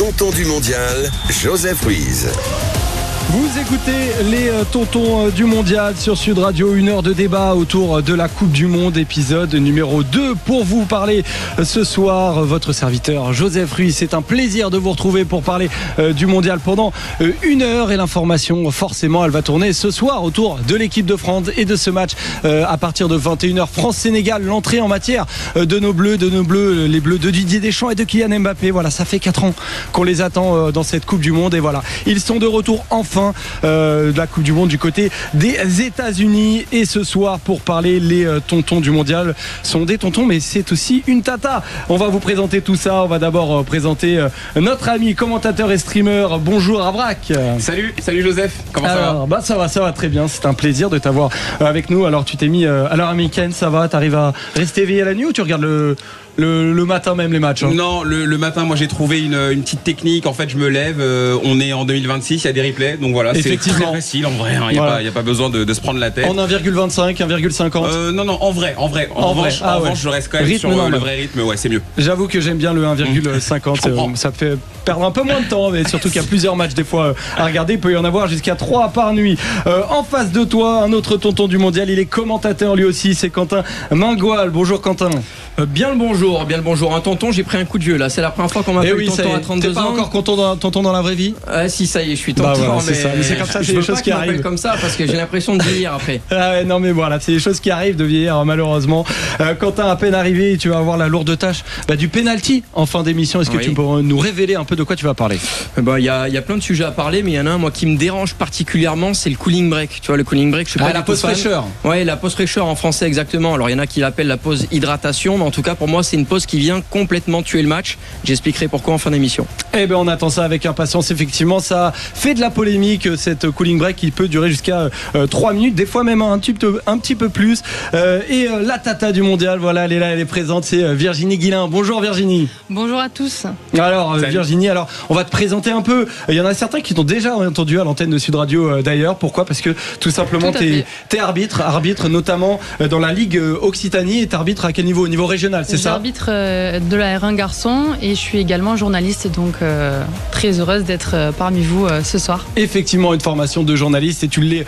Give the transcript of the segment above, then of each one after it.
tontons du mondial, Joseph Ruiz. Vous écoutez les tontons du mondial sur Sud Radio, 1 heure de débat autour de la Coupe du Monde, épisode numéro 2 pour vous parler ce soir. Votre serviteur Joseph Ruiz, c'est un plaisir de vous retrouver pour parler du mondial pendant 1 heure, et l'information forcément elle va tourner ce soir autour de l'équipe de France et de ce match à partir de 21h France-Sénégal, l'entrée en matière de nos bleus, les bleus de Didier Deschamps et de Kylian Mbappé. Voilà, ça fait 4 ans qu'on les attend dans cette Coupe du Monde, et voilà, ils sont de retour enfin de la Coupe du Monde du côté des États-Unis. Et ce soir, pour parler, les tontons du mondial sont des tontons, mais c'est aussi une tata. On va vous présenter tout ça. On va d'abord présenter notre ami commentateur et streamer. Bonjour Avrak. Salut Joseph, comment ça va? Ça va très bien, c'est un plaisir de t'avoir avec nous. Alors tu t'es mis à l'heure américaine, ça va? T'arrives à rester éveillé la nuit ou tu regardes le matin même les matchs, hein? Non, le matin, moi j'ai trouvé une petite technique. En fait, je me lève, on est en 2026, il y a des replays, donc voilà, c'est très facile en vrai, hein, il n'y a pas besoin de se prendre la tête. En 1,25, 1,50 Non, en vrai. En revanche, je reste quand même sur le vrai rythme, ouais, c'est mieux. J'avoue que j'aime bien le 1,50, ça fait perdre un peu moins de temps, mais surtout qu'il y a plusieurs matchs des fois à regarder. Il peut y en avoir jusqu'à 3 par nuit. En face de toi, un autre tonton du mondial, il est commentateur lui aussi, c'est Quentin Mingoal. Bonjour Quentin. Bien le bonjour, un tonton, j'ai pris un coup de vieux là, c'est la première fois qu'on m'appelle tonton à 32 ans. T'es pas encore tonton dans la vraie vie? Si, ça y est, je suis tonton, voilà, mais c'est comme ça, c'est des choses qui arrivent comme ça parce que j'ai l'impression de vieillir après. Non mais voilà, c'est des choses qui arrivent de vieillir malheureusement. Quentin, à peine arrivé, tu vas avoir la lourde tâche du penalty en fin d'émission. Est-ce que tu peux nous révéler un peu de quoi tu vas parler? Il y a plein de sujets à parler, mais il y en a un moi qui me dérange particulièrement, c'est le cooling break. Tu vois, le cooling break, je suis pas la pause fraîcheur. Ouais, la pause fraîcheur en français exactement. Alors il y en a qui l'appellent la pause hydratation, mais en tout cas pour moi c'est une pause qui vient complètement tuer le match. J'expliquerai pourquoi en fin d'émission. On attend ça avec impatience. Effectivement, ça fait de la polémique, cette cooling break qui peut durer jusqu'à 3 minutes, des fois même un petit peu plus. La tata du mondial, voilà, elle est là, elle est présente, c'est Virginie Guilin. Bonjour Virginie. Bonjour à tous. Alors Virginie, on va te présenter un peu. Il y en a certains qui t'ont déjà entendu à l'antenne de Sud Radio d'ailleurs. Pourquoi? Parce que tout simplement t'es arbitre notamment dans la Ligue Occitanie. Et t'arbitres à quel niveau? Au niveau régional, c'est ça? J'arbitre de la R1 garçon et je suis également journaliste, donc très heureuse d'être parmi vous ce soir. Effectivement, une formation de journaliste, et tu l'es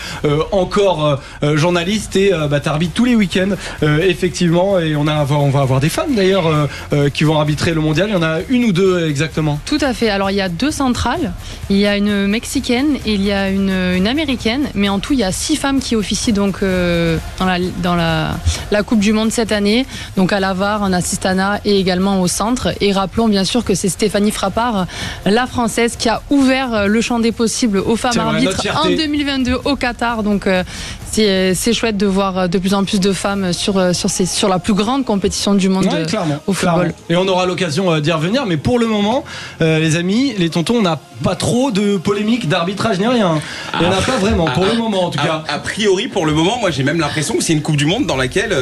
encore journaliste, et t'arbitres tous les week-ends effectivement, et on va avoir des femmes d'ailleurs qui vont arbitrer le mondial. Il y en a une ou deux exactement? Tout à fait, alors il y a 2 centrales, il y a une mexicaine et il y a une américaine, mais en tout il y a 6 femmes qui officient donc dans la Coupe du Monde cette année, donc à la VAR, en assistana et également au centre. Et rappelons bien sûr que c'est Stéphanie Frappard, la française, qui a ouvert le champ des possibles aux femmes arbitres en 2022 au Qatar. Donc c'est chouette de voir de plus en plus de femmes sur la plus grande compétition du monde au football. Et on aura l'occasion d'y revenir, mais pour le moment, les amis, les tontons, on n'a pas trop de polémiques d'arbitrage ni rien. Il n'y en a pas vraiment, pour le moment en tout cas. A priori, pour le moment, moi j'ai même l'impression que c'est une Coupe du Monde dans laquelle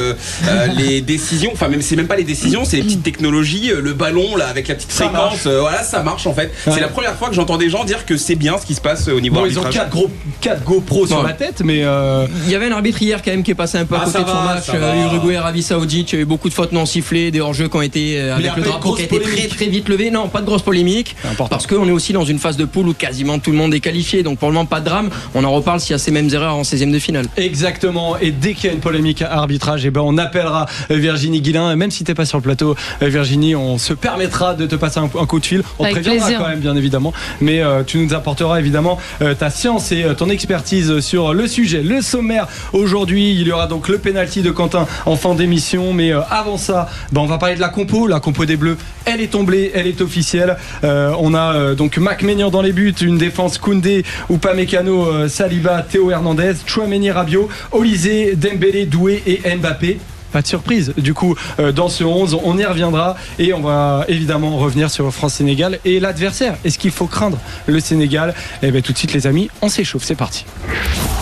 les décisions, enfin même c'est même pas les décisions, c'est les petites technologies, le ballon là avec la petite fréquence, voilà, ça marche en fait. Ouais. C'est la première fois que j'entends des gens dire que c'est bien ce qui se passe au niveau arbitrage. Ils ont 4 GoPro sur la tête, mais il y avait un arbitre hier quand même qui est passé un peu à côté de son match. Uruguay, Arabie Saoudite, il y a eu beaucoup de fautes non sifflées, des hors-jeux qui ont été avec le drapeau qui a été très vite levé. Non, pas de grosse polémique, parce qu'on est aussi dans une phase de poule où quasiment tout le monde est qualifié, donc pour le moment pas de drame. On en reparle s'il y a ces mêmes erreurs en 16e de finale. Exactement, et dès qu'il y a une polémique à arbitrage, on appellera Virginie Guilin. Même si t'es pas sur le plateau, Virginie, on se permettra de te passer un coup de fil. On te préviendra quand même, bien évidemment, mais tu nous apporteras évidemment ta science et ton expertise sur le sujet. Le sommaire aujourd'hui, il y aura donc le penalty de Quentin en fin d'émission, mais avant ça, on va parler de la compo des Bleus. Elle est tombée, elle est officielle. On a donc Mac Maignan dans les buts, une défense Koundé, Upamecano, Saliba, Théo Hernandez, Tchouaméni, Rabiot, Olysée, Dembélé, Doué et Mbappé. Pas de surprise du coup dans ce 11, on y reviendra, et on va évidemment revenir sur France-Sénégal et l'adversaire. Est-ce qu'il faut craindre le Sénégal? Tout de suite les amis, on s'échauffe, c'est parti.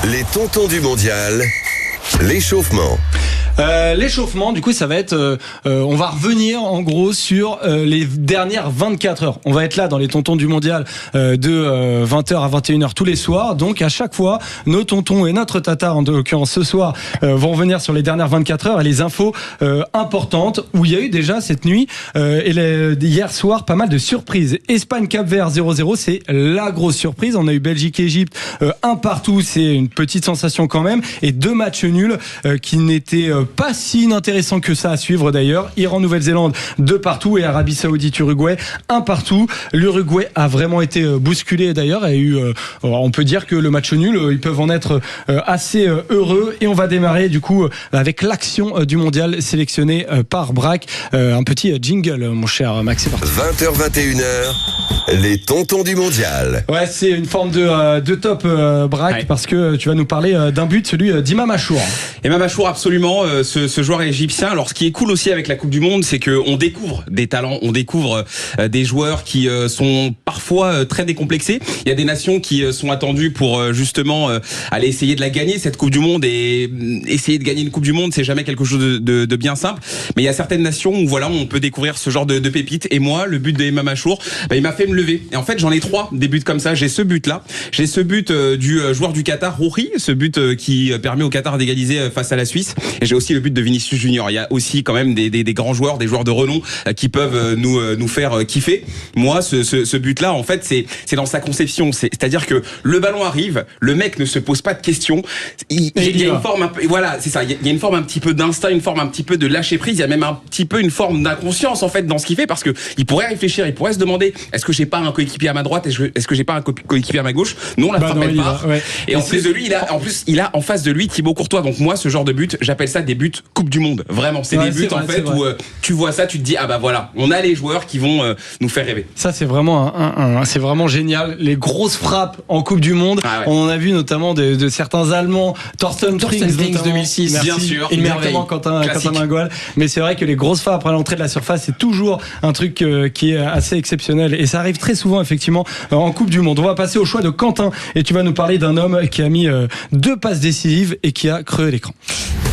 Les tontons du mondial, l'échauffement. L'échauffement, du coup, ça va être... on va revenir en gros sur les dernières 24 heures. On va être là dans les tontons du mondial de 20h à 21h tous les soirs. Donc à chaque fois, nos tontons et notre tata, en l'occurrence ce soir, vont revenir sur les dernières 24 heures et les infos importantes où il y a eu déjà cette nuit et hier soir pas mal de surprises. Espagne-Cap-Vert 0-0, c'est la grosse surprise. On a eu Belgique-Égypte 1-1, c'est une petite sensation quand même, et 2 matchs nuls qui n'étaient pas si inintéressants que ça à suivre d'ailleurs. Iran-Nouvelle-Zélande 2-2 et Arabie Saoudite-Uruguay 1-1. L'Uruguay a vraiment été bousculé d'ailleurs, et on peut dire que le match nul, ils peuvent en être assez heureux. Et on va démarrer du coup avec l'action du mondial sélectionnée par Braque. Un petit jingle, mon cher Max, c'est parti. 20h-21h, les tontons du mondial. Ouais, c'est une forme de top Braque, ouais. Parce que tu vas nous parler d'un but, celui d'Imam Achour. Imam Achour, absolument, ce joueur égyptien. Alors ce qui est cool aussi avec la Coupe du Monde, c'est qu'on découvre des talents, on découvre des joueurs qui sont parfois très décomplexés. Il y a des nations qui sont attendues pour justement aller essayer de la gagner, cette Coupe du Monde, et essayer de gagner une Coupe du Monde, c'est jamais quelque chose de bien simple. Mais il y a certaines nations où voilà, on peut découvrir ce genre de pépites. Et moi, le but d'Imam Achour, il m'a fait me lever. Et en fait, j'en ai 3 des buts comme ça. J'ai ce but-là, j'ai ce but du joueur du Qatar, Rouri, ce but qui permet au Qatar d'égaliser face à la Suisse. Et j'ai aussi le but de Vinicius Junior. Il y a aussi quand même des grands joueurs, des joueurs de renom qui peuvent nous faire kiffer. Moi, ce but-là, en fait, c'est dans sa conception. C'est-à-dire que le ballon arrive, le mec ne se pose pas de questions. Il y a une forme un peu, voilà, c'est ça. Il y a une forme un petit peu d'instinct, une forme un petit peu de lâcher prise. Il y a même un petit peu une forme d'inconscience en fait dans ce qu'il fait, parce que il pourrait réfléchir, il pourrait se demander est-ce que j'ai pas un coéquipier à ma droite, est-ce que j'ai pas un coéquipier à ma gauche. Non, la frappe elle part. Ouais. Et en plus de lui, il a en face de lui Thibaut Courtois. Donc moi, ce genre de but, j'appelle ça des buts Coupe du Monde. Vraiment, c'est des buts vrai, en fait où tu vois ça, tu te dis ah bah voilà, on a les joueurs qui vont nous faire rêver. Ça c'est vraiment c'est vraiment génial. Les grosses frappes en Coupe du Monde, ouais. On en a vu notamment de certains Allemands, Thorsten Frings 2006, merci, bien sûr, exactement, Quentin Mingoal. Mais c'est vrai que les grosses frappes après l'entrée de la surface, c'est toujours un truc qui est assez exceptionnel, et ça arrive très souvent effectivement en Coupe du Monde. On va passer au choix de Quentin, et tu vas nous parler d'un homme qui a mis 2 passes décisives et qui a crevé l'écran.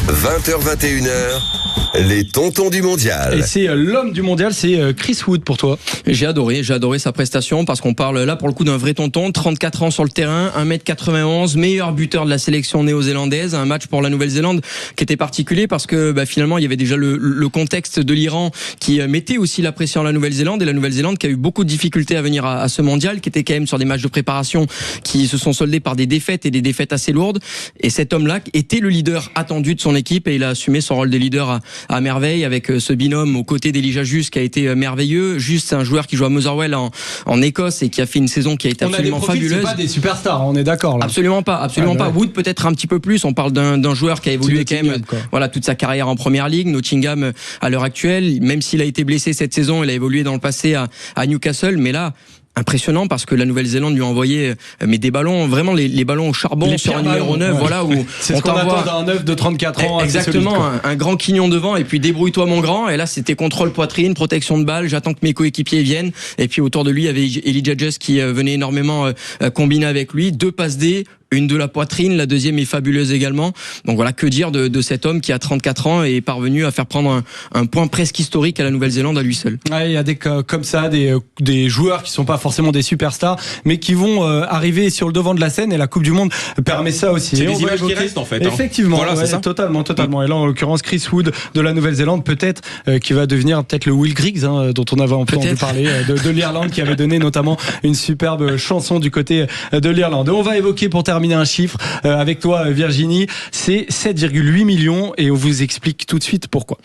20h-21h, les tontons du mondial. Et c'est l'homme du mondial, c'est Chris Wood pour toi. J'ai adoré sa prestation, parce qu'on parle là pour le coup d'un vrai tonton, 34 ans sur le terrain, 1m91, meilleur buteur de la sélection néo-zélandaise. Un match pour la Nouvelle-Zélande qui était particulier parce que finalement il y avait déjà le contexte de l'Iran qui mettait aussi la pression à la Nouvelle-Zélande, et la Nouvelle-Zélande qui a eu beaucoup de difficultés à venir à ce mondial, qui était quand même sur des matchs de préparation qui se sont soldés par des défaites, et des défaites assez lourdes. Et cet homme-là était le leader attendu de son équipe, et il a assumé son rôle de leader à merveille, avec ce binôme aux côtés d'Elijah Just qui a été merveilleux. Just, c'est un joueur qui joue à Motherwell en Écosse et qui a fait une saison qui a été absolument fabuleuse. C'est pas des superstars, on est d'accord là. Absolument pas. Wood peut-être un petit peu plus. On parle d'un joueur qui a évolué quand même, voilà, toute sa carrière en première ligue. Nottingham à l'heure actuelle, même s'il a été blessé cette saison, il a évolué dans le passé à Newcastle, mais là, impressionnant, parce que la Nouvelle-Zélande lui a envoyé des ballons, vraiment les ballons au charbon sur un numéro 9, voilà, où c'est ce qu'on attend d'un 9 de 34 ans. Exactement, un grand quignon devant, et puis débrouille-toi mon grand, et là c'était contrôle poitrine, protection de balle, j'attends que mes coéquipiers viennent, et puis autour de lui il y avait Elijah Just qui venait énormément combiner avec lui, 2 passes D, une de la poitrine, la deuxième est fabuleuse également. Donc voilà, que dire de cet homme qui a 34 ans et est parvenu à faire prendre un point presque historique à la Nouvelle-Zélande à lui seul. Ouais, il y a des comme ça, des joueurs qui sont pas forcément des superstars, mais qui vont arriver sur le devant de la scène, et la Coupe du Monde permet ça aussi. C'est des images qui restent en fait. Effectivement, voilà, c'est ça. Totalement. Et là, en l'occurrence, Chris Wood de la Nouvelle-Zélande, peut-être qui va devenir peut-être le Will Griggs, dont on avait entendu parler, de l'Irlande, qui avait donné notamment une superbe chanson du côté de l'Irlande. On va évoquer pour terminer un chiffre avec toi, Virginie, c'est 7,8 millions, et on vous explique tout de suite pourquoi.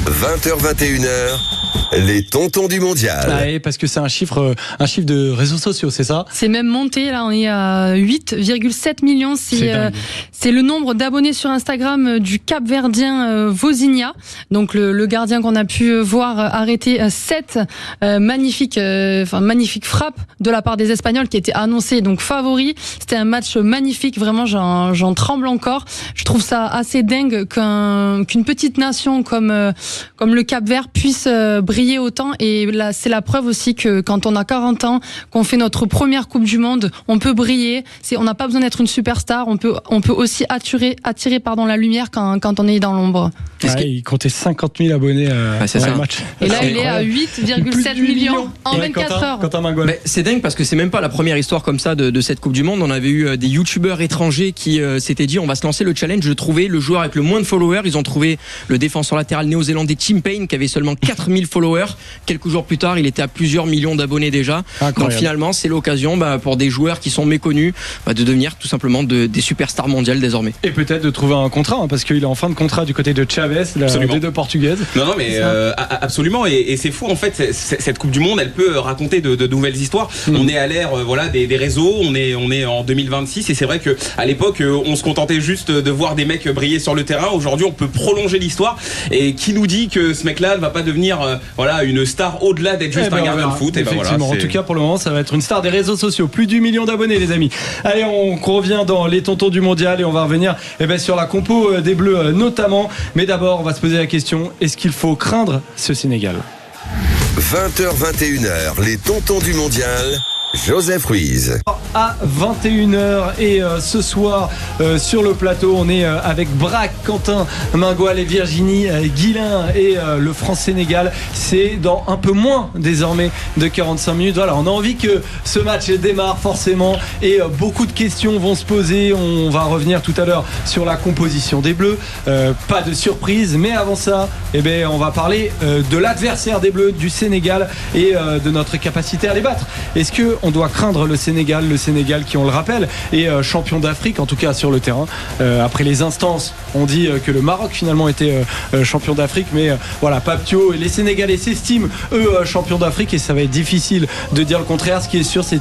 20h-21h, les tontons du mondial. Ouais, parce que c'est un chiffre de réseaux sociaux, c'est ça? C'est même monté, là on est à 8,7 millions, c'est le nombre d'abonnés sur Instagram du Cap-Verdien Vozinha, donc le gardien qu'on a pu voir arrêter 7 magnifiques frappes de la part des Espagnols, qui étaient annoncés donc favoris. C'était un match magnifique, vraiment j'en tremble encore. Je trouve ça assez dingue qu'une petite nation comme le Cap-Vert puisse briller autant, et là c'est la preuve aussi que quand on a 40 ans, qu'on fait notre première Coupe du Monde, on peut briller. On n'a pas besoin d'être une superstar, on peut aussi attirer la lumière quand on est dans l'ombre. Il comptait 50 000 abonnés dans le match. Et là il est à 8,7 millions en 24 heures. Mais c'est dingue parce que c'est même pas la première histoire comme ça de cette Coupe du Monde. On avait eu des youtubeurs étrangers qui s'étaient dit on va se lancer le challenge de trouver le joueur avec le moins de followers. Ils ont trouvé le défenseur latéral néo-zélandais Tim Payne qui avait seulement 4000 followers. Quelques jours plus tard, il était à plusieurs millions d'abonnés déjà. Incroyable. Donc finalement, c'est l'occasion pour des joueurs qui sont méconnus de devenir tout simplement des superstars mondiales désormais. Et peut-être de trouver un contrat, parce qu'il est en fin de contrat du côté de Chavez, des deux portugaises. Non mais absolument, et c'est fou en fait, cette Coupe du Monde, elle peut raconter de nouvelles histoires. On est à l'ère des réseaux, on est en 2026, et c'est vrai que à l'époque on se contentait juste de voir des mecs briller sur le terrain. Aujourd'hui on peut prolonger l'histoire, et qui nous dit que ce mec-là ne va pas devenir une star au-delà d'être juste un gardien de foot. Effectivement, en tout cas pour le moment ça va être une star des réseaux sociaux, plus d'1 million d'abonnés les amis. Allez, on revient dans les tontons du mondial et on va revenir sur la compo des Bleus notamment, mais d'abord on va se poser la question, est-ce qu'il faut craindre ce Sénégal? 20h-21h, les tontons du mondial, Joseph Ruiz. À 21h, et ce soir sur le plateau on est avec Braque, Quentin Mingoal et Virginie Guilin, et le France-Sénégal c'est dans un peu moins désormais de 45 minutes. Voilà, on a envie que ce match démarre forcément, et beaucoup de questions vont se poser. On va revenir tout à l'heure sur la composition des Bleus, pas de surprise, mais avant ça on va parler de l'adversaire des Bleus, du Sénégal, et de notre capacité à les battre. Est-ce qu'on doit craindre le Sénégal qui, on le rappelle, est champion d'Afrique, en tout cas sur le terrain. Après les instances, on dit que le Maroc finalement était champion d'Afrique, mais voilà, Papio et les Sénégalais s'estiment eux champions d'Afrique, et ça va être difficile de dire le contraire. Ce qui est sûr, c'est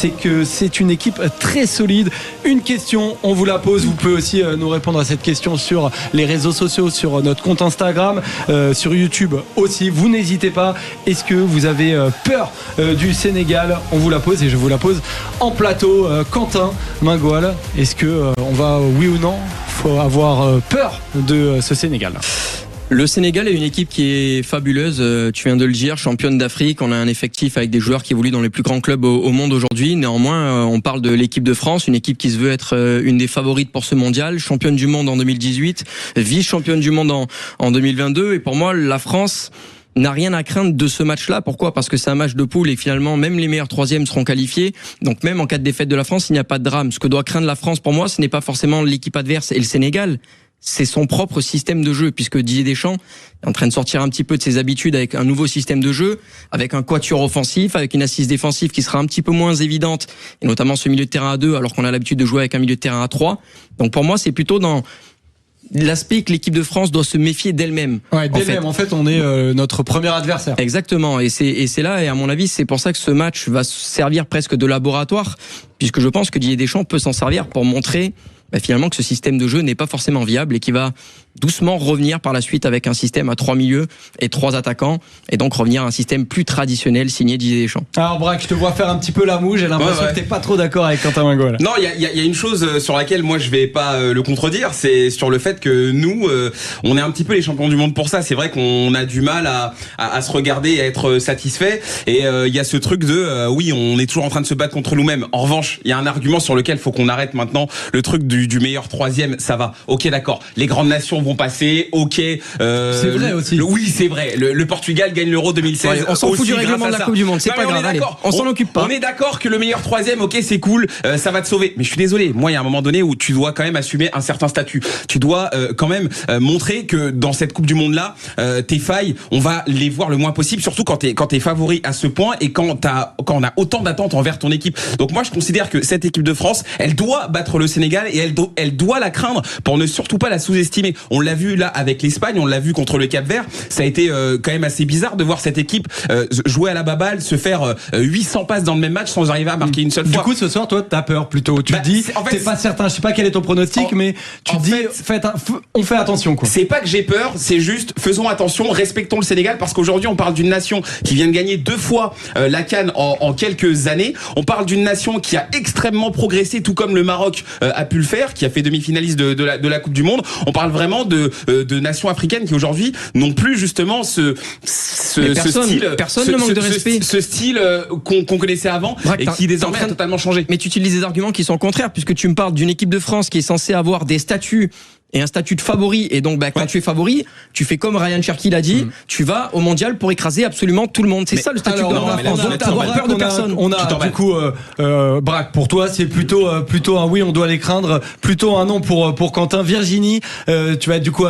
que c'est une équipe très solide. Une question, on vous la pose, vous pouvez aussi nous répondre à cette question sur les réseaux sociaux, sur notre compte Instagram, sur YouTube aussi, vous n'hésitez pas. Est-ce que vous avez peur du Sénégal? On vous la pose, et je vous la pose en plateau. Quentin Mingoal, est-ce que on va, oui ou non, faut avoir peur de ce Sénégal? Le Sénégal est une équipe qui est fabuleuse, tu viens de le dire, championne d'Afrique. On a un effectif avec des joueurs qui évoluent dans les plus grands clubs au monde aujourd'hui. Néanmoins, on parle de l'équipe de France, une équipe qui se veut être une des favorites pour ce mondial, championne du monde en 2018, vice-championne du monde en 2022. Et pour moi, la France n'a rien à craindre de ce match-là. Pourquoi? Parce que c'est un match de poule, et finalement, même les meilleurs troisièmes seront qualifiés. Donc même en cas de défaite de la France, il n'y a pas de drame. Ce que doit craindre la France, pour moi, ce n'est pas forcément l'équipe adverse et le Sénégal. C'est son propre système de jeu, puisque Didier Deschamps est en train de sortir un petit peu de ses habitudes avec un nouveau système de jeu, avec un quatuor offensif, avec une assise défensive qui sera un petit peu moins évidente, et notamment ce milieu de terrain à 2, alors qu'on a l'habitude de jouer avec un milieu de terrain à 3. Donc pour moi, c'est plutôt dans l'aspect que l'équipe de France doit se méfier d'elle-même. Ouais, d'elle-même. En fait, on est notre premier adversaire. Exactement. Et c'est là, et à mon avis, c'est pour ça que ce match va servir presque de laboratoire, puisque je pense que Didier Deschamps peut s'en servir pour montrer finalement que ce système de jeu n'est pas forcément viable, et qui va doucement revenir par la suite avec un système à 3 milieux et 3 attaquants, et donc revenir à un système plus traditionnel signé Didier Deschamps. Alors Braque, je te vois faire un petit peu la moue, j'ai l'impression que t'es pas trop d'accord avec Quentin Mingoal. Non, il y a une chose sur laquelle moi je vais pas le contredire, c'est sur le fait que nous on est un petit peu les champions du monde pour ça. C'est vrai qu'on a du mal à se regarder et à être satisfait, et il y a ce truc de oui, on est toujours en train de se battre contre nous-mêmes. En revanche, il y a un argument sur lequel faut qu'on arrête maintenant, le truc du meilleur troisième. Ça va, ok, d'accord, les grandes nations vont passer, ok, c'est vrai aussi. Oui, c'est vrai, le Portugal gagne l'Euro 2016. Ouais, on s'en fout du règlement de la Coupe du Monde, c'est pas grave, allez, on s'en occupe pas. On est d'accord que le meilleur troisième, ok, c'est cool, ça va te sauver, mais je suis désolé, moi il y a un moment donné où tu dois quand même assumer un certain statut, tu dois quand même montrer que dans cette Coupe du Monde là, tes failles, on va les voir le moins possible, surtout quand t'es favori à ce point, et quand on a autant d'attentes envers ton équipe. Donc moi je considère que cette équipe de France, elle doit battre le Sénégal, et elle doit la craindre pour ne surtout pas la sous-estimer. On l'a vu là avec l'Espagne, on l'a vu contre le Cap-Vert. Ça a été quand même assez bizarre de voir cette équipe jouer à la baballe, se faire 800 passes dans le même match sans arriver à marquer une seule fois. Du coup, ce soir, toi, t'as peur plutôt. Tu te dis, t'es pas certain. Je sais pas quel est ton pronostic, mais tu dis, on fait attention, quoi. C'est pas que j'ai peur, c'est juste faisons attention, respectons le Sénégal, parce qu'aujourd'hui on parle d'une nation qui vient de gagner 2 fois la CAN en quelques années. On parle d'une nation qui a extrêmement progressé, tout comme le Maroc a pu le faire, qui a fait demi-finaliste de la Coupe du Monde. On parle vraiment de nations africaines qui aujourd'hui n'ont plus justement ce style. Personne ne manque de respect. Ce style qu'on connaissait avant et qui désormais a totalement changé. Mais tu utilises des arguments qui sont contraires, puisque tu me parles d'une équipe de France qui est censée avoir des statuts et un statut de favori, et donc quand tu es favori, tu fais comme Ryan Cherki l'a dit, tu vas au mondial pour écraser absolument tout le monde. C'est ça le statut de la France. Donc t'as peur de personne. On a du coup Braque, pour toi c'est plutôt un oui, on doit les craindre, plutôt un non pour Quentin. Virginie, tu vas être du coup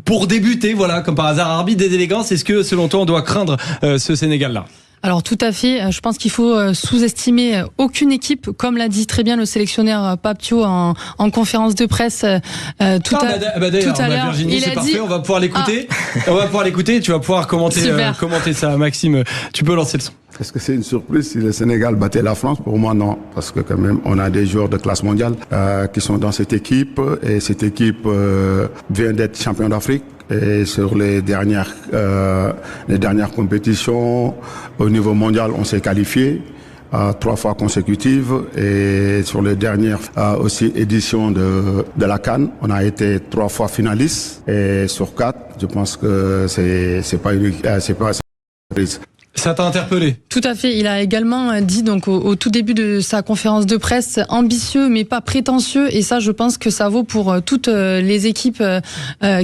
pour débuter, voilà, comme par hasard, arbitre des élégances. Est-ce que selon toi on doit craindre ce Sénégal là? Alors tout à fait, je pense qu'il faut sous-estimer aucune équipe, comme l'a dit très bien le sélectionneur Papio en conférence de presse tout à l'heure. Virginie, c'est parfait, on va pouvoir l'écouter. On va pouvoir l'écouter, tu vas pouvoir commenter ça. Maxime, tu peux lancer le son. Est-ce que c'est une surprise si le Sénégal battait la France? Pour moi, non. Parce que quand même, on a des joueurs de classe mondiale qui sont dans cette équipe. Et cette équipe vient d'être champion d'Afrique. Et sur les dernières compétitions au niveau mondial, on s'est qualifié 3 fois consécutives. Et sur les dernières aussi éditions de la CAN, on a été 3 fois finalistes. Et sur 4, je pense que c'est pas une surprise. Ça t'a interpellé? Tout à fait. Il a également dit donc au tout début de sa conférence de presse, ambitieux mais pas prétentieux. Et ça, je pense que ça vaut pour toutes les équipes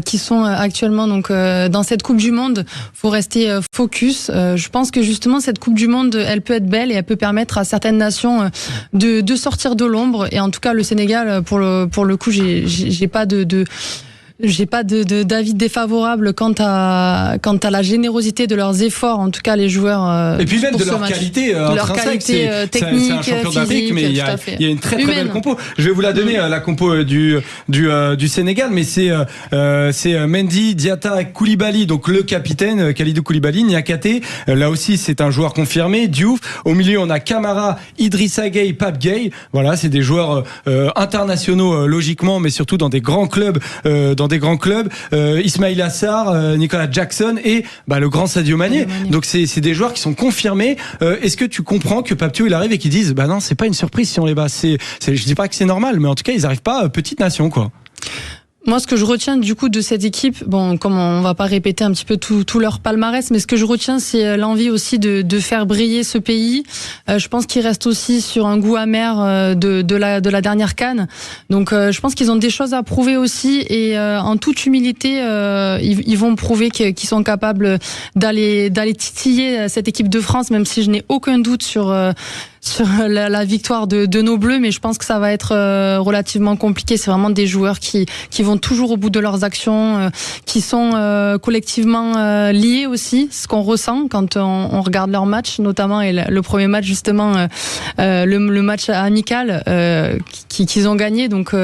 qui sont actuellement donc dans cette Coupe du Monde. Faut rester focus. Je pense que justement cette Coupe du Monde, elle peut être belle et elle peut permettre à certaines nations de sortir de l'ombre. Et en tout cas, le Sénégal, pour le coup, j'ai pas d'avis défavorable quant à la générosité de leurs efforts, en tout cas les joueurs. Et puis même de leur qualité technique, c'est un champion d'Afrique, mais il y a une très belle compo. Je vais vous la donner, la compo du Sénégal, mais c'est Mendy, Diatta, Koulibaly, donc le capitaine Kalidou Koulibaly, Niakhaté, là aussi c'est un joueur confirmé, Diouf. Au milieu on a Camara, Idrissa Gueye, Pape Gueye. Voilà, c'est des joueurs internationaux logiquement, mais surtout dans des grands clubs. Ismaïla Sarr, Nicolas Jackson et le grand Sadio Mané. Donc c'est des joueurs qui sont confirmés. Est-ce que tu comprends que Papio il arrive et qu'il dise non, c'est pas une surprise si on les bat. Je dis pas que c'est normal, mais en tout cas ils arrivent pas petite nation, quoi. Moi, ce que je retiens du coup de cette équipe, bon, comme on va pas répéter un petit peu tout leur palmarès, mais ce que je retiens, c'est l'envie aussi de faire briller ce pays. Je pense qu'ils restent aussi sur un goût amer de la dernière CAN. Donc, je pense qu'ils ont des choses à prouver aussi, et en toute humilité, ils vont prouver qu'ils sont capables d'aller titiller cette équipe de France, même si je n'ai aucun doute sur la victoire de nos Bleus, mais je pense que ça va être relativement compliqué. C'est vraiment des joueurs qui vont toujours au bout de leurs actions, qui sont collectivement liés aussi, ce qu'on ressent quand on regarde leurs matchs, notamment et le premier match justement, le match amical qu'ils ont gagné, donc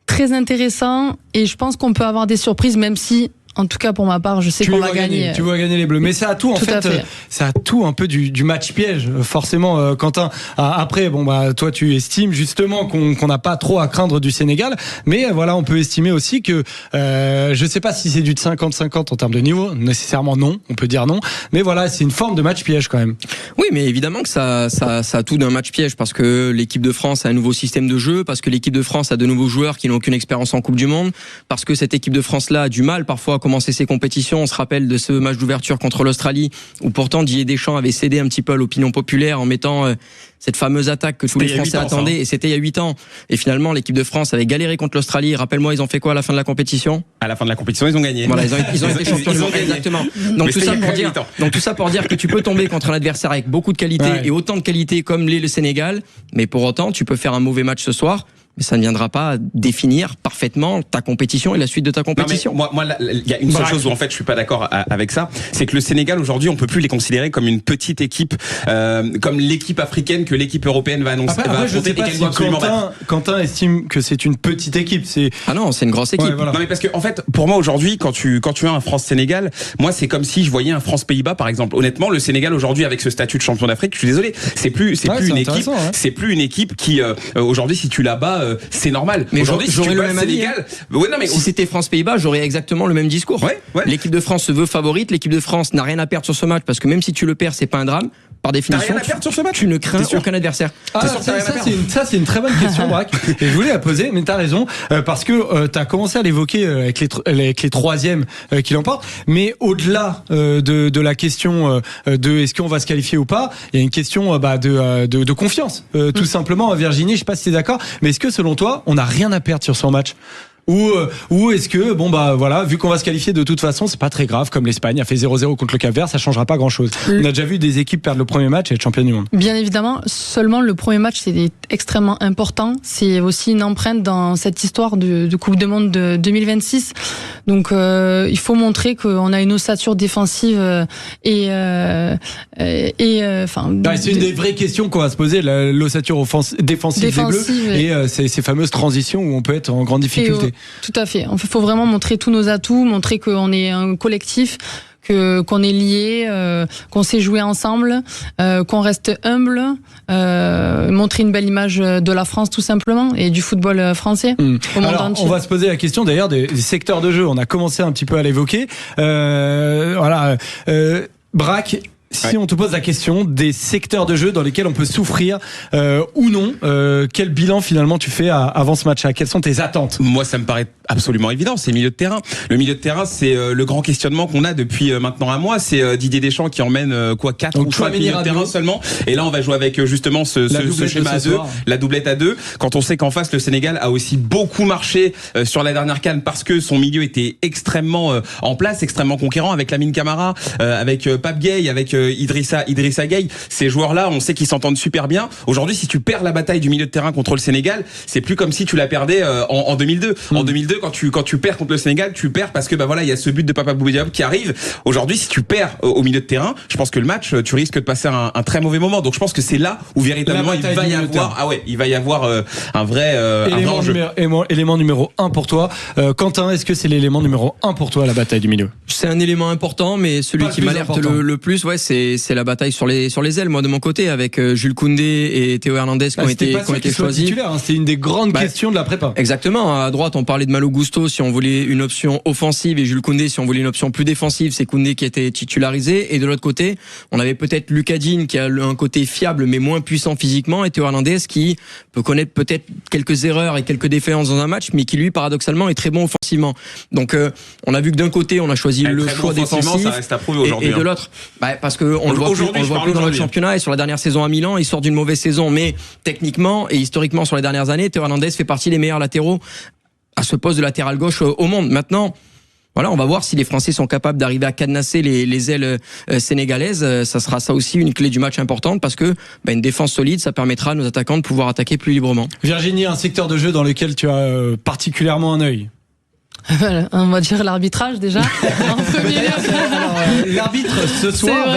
très intéressant, et je pense qu'on peut avoir des surprises, même si en tout cas, pour ma part, je sais qu'on va gagner. Tu vas gagner les Bleus. Mais ça a tout, ça a tout un peu du match piège, forcément, Quentin. Après, toi, tu estimes justement qu'on n'a pas trop à craindre du Sénégal. Mais voilà, on peut estimer aussi que, je sais pas si c'est du 50-50 en termes de niveau. Nécessairement non. On peut dire non. Mais voilà, c'est une forme de match piège quand même. Oui, mais évidemment que ça a tout d'un match piège, parce que l'équipe de France a un nouveau système de jeu, parce que l'équipe de France a de nouveaux joueurs qui n'ont aucune expérience en Coupe du Monde, parce que cette équipe de France-là a du mal parfois à commencer ses compétitions. On se rappelle de ce match d'ouverture contre l'Australie, où pourtant Didier Deschamps avait cédé un petit peu à l'opinion populaire en mettant cette fameuse attaque que tous les Français attendaient, et c'était il y a 8 ans. Et finalement, l'équipe de France avait galéré contre l'Australie. Rappelle-moi, ils ont fait quoi à la fin de la compétition? À la fin de la compétition, ils ont gagné. Voilà, ils ont été champions du monde. Exactement. Donc tout ça pour dire que tu peux tomber contre un adversaire avec beaucoup de qualité et autant de qualité comme l'est le Sénégal, mais pour autant, tu peux faire un mauvais match ce soir. mais ça ne viendra pas définir parfaitement ta compétition et la suite de ta compétition. Non, mais moi, il y a une seule chose où en fait je suis pas d'accord avec ça, c'est que le Sénégal aujourd'hui, on peut plus les considérer comme une petite équipe, comme l'équipe africaine que l'équipe européenne va annoncer. Après, je sais pas si Quentin estime que c'est une petite équipe. Ah non, c'est une grosse équipe. Ouais, voilà. Non mais parce que en fait, pour moi aujourd'hui, quand tu as un France-Sénégal, moi c'est comme si je voyais un France-Pays-Bas par exemple. Honnêtement, le Sénégal aujourd'hui avec ce statut de champion d'Afrique, je suis désolé, c'est plus une équipe, c'est plus une équipe qui aujourd'hui si tu la bats, c'est normal. Mais aujourd'hui si j'aurais tu le bats même Sénégal, si c'était France-Pays-Bas, j'aurais exactement le même discours. Ouais. L'équipe de France se veut favorite, l'équipe de France n'a rien à perdre sur ce match parce que même si tu le perds, c'est pas un drame. Par définition, tu ne crains aucun adversaire. Ça, c'est une très bonne question, Braque. Et je voulais la poser, mais t'as raison, parce que t'as commencé à l'évoquer avec les troisièmes qui l'emportent. Mais au-delà de la question de est-ce qu'on va se qualifier ou pas, il y a une question de confiance, tout simplement. Virginie, je sais pas si t'es d'accord, mais est-ce que selon toi, on n'a rien à perdre sur son match? Ou est-ce que voilà, vu qu'on va se qualifier de toute façon, c'est pas très grave, comme l'Espagne a fait 0-0 contre le Cap-Vert, ça changera pas grand-chose. On a déjà vu des équipes perdre le premier match et être championne du monde. Bien évidemment, seulement le premier match c'est extrêmement important, c'est aussi une empreinte dans cette histoire de Coupe du Monde de 2026. Donc il faut montrer qu'on a une ossature défensive c'est une des vraies questions qu'on va se poser, l'ossature défensive des Bleus et ces fameuses transitions où on peut être en grande difficulté. Tout à fait. Il faut vraiment montrer tous nos atouts, montrer qu'on est un collectif, qu'on est liés, qu'on sait jouer ensemble, qu'on reste humble, montrer une belle image de la France tout simplement et du football français au monde entier. On va se poser la question d'ailleurs des secteurs de jeu. On a commencé un petit peu à l'évoquer. Braque. Si on te pose la question des secteurs de jeu dans lesquels on peut souffrir ou non, quel bilan finalement tu fais avant ce match-là? Quelles sont tes attentes? Moi, ça me paraît absolument évident, c'est le milieu de terrain. Le milieu de terrain, c'est le grand questionnement qu'on a depuis maintenant un mois. C'est Didier Deschamps qui emmène 4 ou 5 milieux de terrain seulement. Et là, on va jouer avec justement ce schéma à 2, la doublette à 2. Quand on sait qu'en face, le Sénégal a aussi beaucoup marché sur la dernière CAN parce que son milieu était extrêmement en place, extrêmement conquérant avec Lamine Camara, avec Pape Gueye, avec Idrissa Gueye. Ces joueurs-là, on sait qu'ils s'entendent super bien. Aujourd'hui, si tu perds la bataille du milieu de terrain contre le Sénégal, c'est plus comme si tu la perdais en 2002. En 2002, quand tu perds contre le Sénégal, tu perds parce que il y a ce but de Papa Bouba Diop qui arrive. Aujourd'hui, si tu perds au milieu de terrain, je pense que le match, tu risques de passer un très mauvais moment. Donc je pense que c'est là où véritablement il va y avoir un vrai enjeu. Élément numéro 1 pour toi. Quentin, est-ce que c'est l'élément numéro 1 pour toi, la bataille du milieu? C'est un élément important, mais celui qui m'alerte le plus, c'est la bataille sur les ailes. Moi, de mon côté, avec Jules Koundé et Théo Hernandez qui ont été choisis. C'était une des grandes questions de la prépa. Exactement. À droite, on parlait de Malo Gusto si on voulait une option offensive et Jules Koundé si on voulait une option plus défensive. C'est Koundé qui était titularisé. Et de l'autre côté, on avait peut-être Lucas Digne qui a un côté fiable mais moins puissant physiquement et Théo Hernandez qui peut connaître peut-être quelques erreurs et quelques défaillances dans un match, mais qui lui, paradoxalement, est très bon offensivement. Donc, on a vu que d'un côté, on a choisi le choix défensif ça reste à prouver aujourd'hui, et de l'autre, parce que on le voit plus dans le championnat et sur la dernière saison à Milan, il sort d'une mauvaise saison, mais techniquement et historiquement sur les dernières années, Théo Hernandez fait partie des meilleurs latéraux à ce poste de latéral gauche au monde. Maintenant, voilà, on va voir si les Français sont capables d'arriver à cadenasser les ailes sénégalaises. Ça sera ça aussi une clé du match importante parce que une défense solide, ça permettra à nos attaquants de pouvoir attaquer plus librement. Virginie, un secteur de jeu dans lequel tu as particulièrement un œil? On va dire l'arbitrage déjà. En premier lieu. L'arbitre ce soir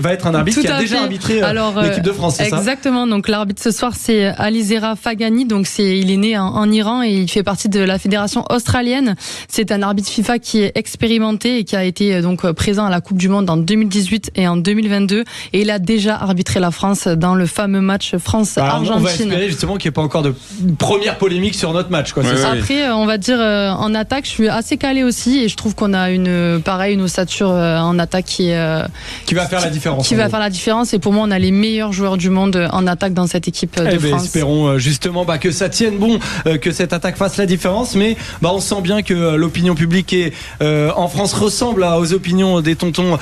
va être un arbitre qui a déjà arbitré l'équipe de France, c'est ça? Exactement. Donc l'arbitre ce soir c'est Alizera Fagani. Donc il est né en Iran et il fait partie de la fédération australienne. C'est un arbitre FIFA qui est expérimenté et qui a été donc présent à la Coupe du Monde en 2018 et en 2022 et il a déjà arbitré la France dans le fameux match France-Argentine. On va espérer justement qu'il n'y ait pas encore de première polémique sur notre match, quoi. Après, on va dire en attaque, je suis assez calé aussi et je trouve qu'on a une ossature en attaque qui va faire la différence. Qui va faire la différence et pour moi, on a les meilleurs joueurs du monde en attaque dans cette équipe de France. Espérons justement que ça tienne bon, que cette attaque fasse la différence, mais on sent bien que l'opinion publique en France ressemble aux opinions des tontons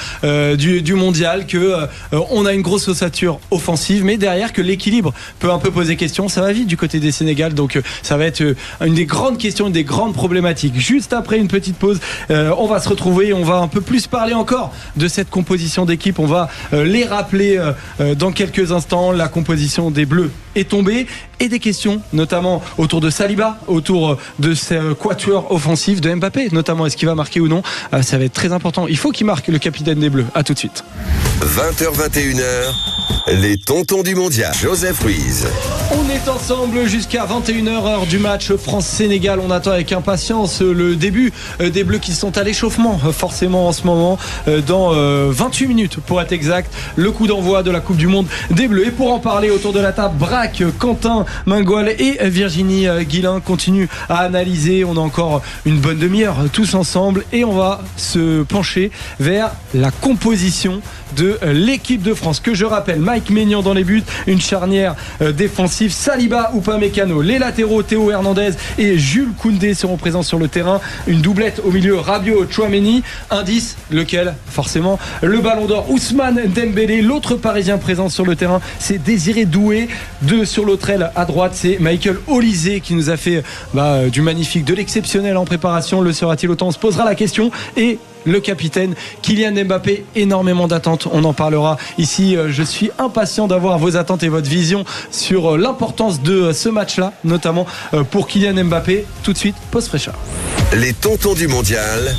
du mondial, que on a une grosse ossature offensive, mais derrière que l'équilibre peut un peu poser question. Ça va vite du côté des Sénégal, donc ça va être une des grandes questions, une des grandes problématiques fantastique. Juste après une petite pause, on va se retrouver, on va un peu plus parler encore de cette composition d'équipe. On va les rappeler dans quelques instants. La composition des Bleus est tombée et des questions, notamment autour de Saliba, autour de ce quatuor offensif de Mbappé, notamment est-ce qu'il va marquer ou non. Ça va être très important. Il faut qu'il marque, le capitaine des Bleus. À tout de suite. 20h-21h, les tontons du mondial. Joseph Ruiz. On est ensemble jusqu'à 21h, heure du match France-Sénégal. On attend avec impatience le début des Bleus qui sont à l'échauffement, forcément en ce moment, dans 28 minutes pour être exact. Le coup d'envoi de la Coupe du Monde des Bleus. Et pour en parler autour de la table, Braque, Quentin Mingoal et Virginie Guilin continuent à analyser. On a encore une bonne demi-heure tous ensemble et on va se pencher vers la composition de l'équipe de France, que je rappelle: Mike Maignan dans les buts, une charnière défensive, Saliba, Upamecano, les latéraux Théo Hernandez et Jules Koundé seront présents sur le terrain, une doublette au milieu, Rabiot, Tchouaméni. Indice, lequel? Forcément le Ballon d'Or, Ousmane Dembélé. L'autre Parisien présent sur le terrain, c'est Désiré Doué. Sur l'autre aile à droite, c'est Michael Olysée qui nous a fait du magnifique, de l'exceptionnel en préparation. Le sera-t-il autant? On se posera la question. Et le capitaine Kylian Mbappé, énormément d'attentes, on en parlera ici. Je suis impatient d'avoir vos attentes et votre vision sur l'importance de ce match-là, notamment pour Kylian Mbappé. Tout de suite, pause fraîcheur. Les tontons du mondial,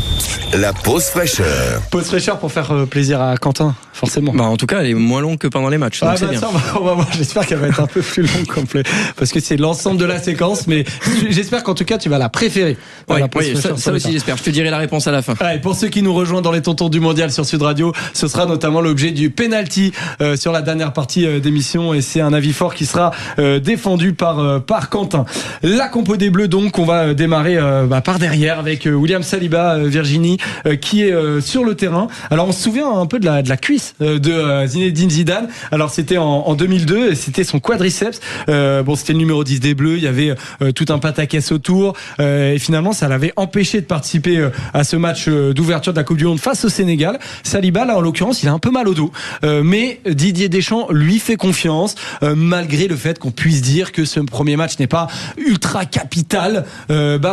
la pause fraîcheur. Pause fraîcheur pour faire plaisir à Quentin, forcément. En tout cas, elle est moins longue que pendant les matchs. Donc c'est bien. Ça, on va voir. J'espère qu'elle va être un peu plus longue complet, parce que c'est l'ensemble de la séquence. Mais j'espère qu'en tout cas, tu vas la préférer. Oui, ça aussi j'espère. Je te dirai la réponse à la fin. Et pour ceux qui nous rejoignent dans les tontons du mondial sur Sud Radio, ce sera notamment l'objet du penalty sur la dernière partie d'émission, et c'est un avis fort qui sera défendu par Quentin. La compo des Bleus, donc, on va démarrer par derrière avec William Saliba, Virginie, qui est sur le terrain. Alors on se souvient un peu de la cuisse de Zinedine Zidane. Alors c'était en 2002, et c'était son quadriceps. C'était le numéro 10 des Bleus, il y avait tout un pataquès autour, et finalement ça l'avait empêché de participer à ce match d'ouverture de la Coupe du Monde face au Sénégal. Saliba, là en l'occurrence, il a un peu mal au dos, mais Didier Deschamps lui fait confiance, malgré le fait qu'on puisse dire que ce premier match n'est pas ultra capital.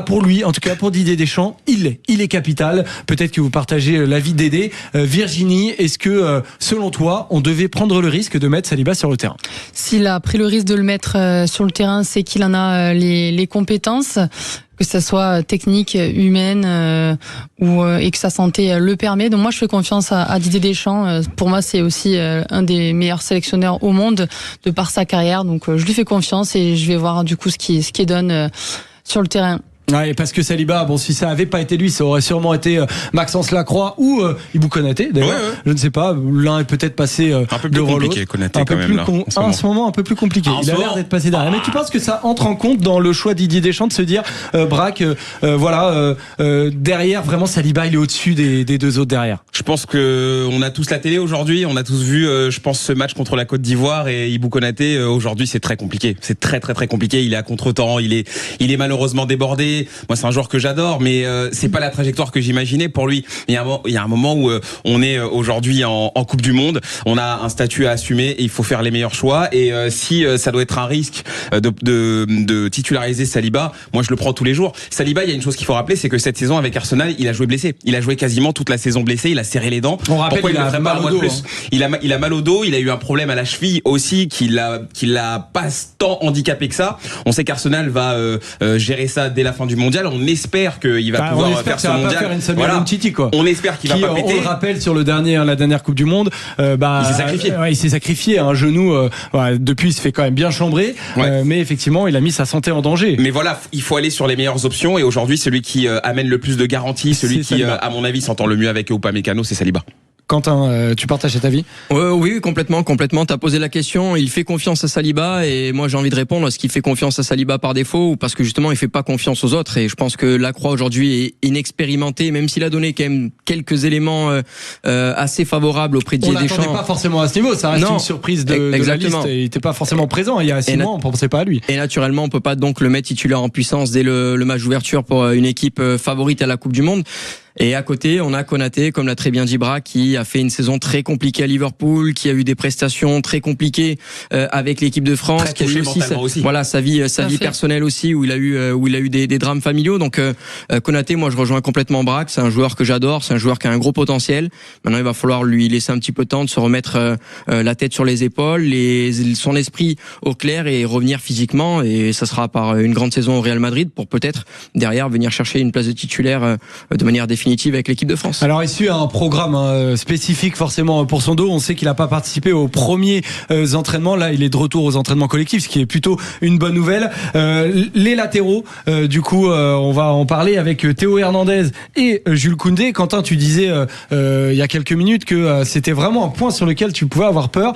Pour lui, en tout cas pour Didier Deschamps, il est capital. Peut-être que vous partagez l'avis d'Aidé. Virginie, est-ce que selon toi, on devait prendre le risque de mettre Saliba sur le terrain? S'il a pris le risque de le mettre sur le terrain, c'est qu'il en a les compétences, que ça soit technique, humaine, et que sa santé le permet. Donc moi, je fais confiance à Didier Deschamps. Pour moi, c'est aussi un des meilleurs sélectionneurs au monde de par sa carrière. Donc je lui fais confiance et je vais voir du coup ce qui donne sur le terrain. Ouais, parce que Saliba, si ça avait pas été lui, ça aurait sûrement été Maxence Lacroix ou Ibou Konaté. D'ailleurs, je ne sais pas. L'un est peut-être passé un peu plus compliqué, Konaté quand même là. En ce moment, un peu plus compliqué. Il a l'air d'être passé derrière. Mais tu penses que ça entre en compte dans le choix de Didier Deschamps de se dire, Braque, derrière, vraiment Saliba, il est au-dessus des deux autres derrière? Je pense que on a tous la télé aujourd'hui, on a tous vu, je pense, ce match contre la Côte d'Ivoire, et Ibou Konaté aujourd'hui, c'est très compliqué. C'est très très très compliqué. Il est à contre-temps, il est malheureusement débordé. Moi, c'est un joueur que j'adore, mais c'est pas la trajectoire que j'imaginais pour lui. Il y a un moment où on est aujourd'hui en Coupe du Monde, on a un statut à assumer et il faut faire les meilleurs choix. Et si ça doit être un risque de titulariser Saliba, moi je le prends tous les jours. Saliba, il y a une chose qu'il faut rappeler, c'est que cette saison avec Arsenal, il a joué blessé. Il a joué quasiment toute la saison blessé. Il a serré les dents. On rappelle, il a mal au dos. Il a mal au dos. Il a eu un problème à la cheville aussi qui l'a pas tant handicapé que ça. On sait qu'Arsenal va gérer ça dès la fin du mondial. On espère qu'il va pouvoir faire ce mondial. Faire une Samuel Umtiti, quoi. On espère qu'il va pas péter. On le rappelle, sur la dernière Coupe du Monde, il s'est sacrifié. Il s'est sacrifié à un genou. Depuis, il se fait quand même bien chambrer. Mais effectivement, il a mis sa santé en danger. Mais voilà, il faut aller sur les meilleures options. Et aujourd'hui, celui qui amène le plus de garanties, celui qui, à mon avis, s'entend le mieux avec Upamecano, c'est Saliba. Quentin, tu partages cet avis? Oui, complètement. T'as posé la question. Il fait confiance à Saliba, et moi j'ai envie de répondre: est-ce qu'il fait confiance à Saliba par défaut ou parce que justement il fait pas confiance aux autres? Et je pense que Lacroix aujourd'hui est inexpérimenté, même s'il a donné quand même quelques éléments assez favorables auprès de Didier Deschamps. On l'attendait pas forcément à ce niveau. Ça reste une surprise de la liste. Il était pas forcément présent il y a 6 mois. On pensait pas à lui. Et naturellement, on peut pas donc le mettre titulaire en puissance dès le match d'ouverture pour une équipe favorite à la Coupe du Monde. Et à côté, on a Konaté, comme l'a très bien dit Braque, qui a fait une saison très compliquée à Liverpool, qui a eu des prestations très compliquées avec l'équipe de France, très qui a eu aussi, voilà, sa vie personnelle aussi, où il a eu des drames familiaux. Donc Konaté, moi je rejoins complètement Braque. C'est un joueur que j'adore, c'est un joueur qui a un gros potentiel. Maintenant, il va falloir lui laisser un petit peu de temps de se remettre la tête sur les épaules, son esprit au clair et revenir physiquement. Et ça sera par une grande saison au Real Madrid pour peut-être derrière venir chercher une place de titulaire de manière définitive avec l'équipe de France. Alors il suit un programme spécifique forcément pour son dos. On sait qu'il n'a pas participé aux premiers entraînements. Là, il est de retour aux entraînements collectifs, ce qui est plutôt une bonne nouvelle. Les latéraux, du coup, on va en parler avec Théo Hernandez et Jules Koundé. Quentin, tu disais il y a quelques minutes que c'était vraiment un point sur lequel tu pouvais avoir peur.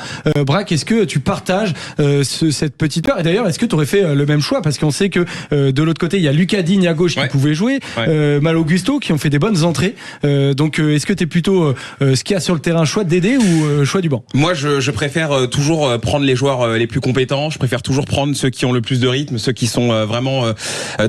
Braque, est-ce que tu partages cette petite peur? Et d'ailleurs, est-ce que tu aurais fait le même choix? Parce qu'on sait que de l'autre côté, il y a Lucas Digne à gauche qui pouvait jouer, Mal Augusto qui ont fait des bonnes entrées. Donc, est-ce que tu es plutôt ce qu'il y a sur le terrain, choix de Dédé ou choix du banc? Moi, je préfère toujours prendre les joueurs les plus compétents. Je préfère toujours prendre ceux qui ont le plus de rythme, ceux qui sont vraiment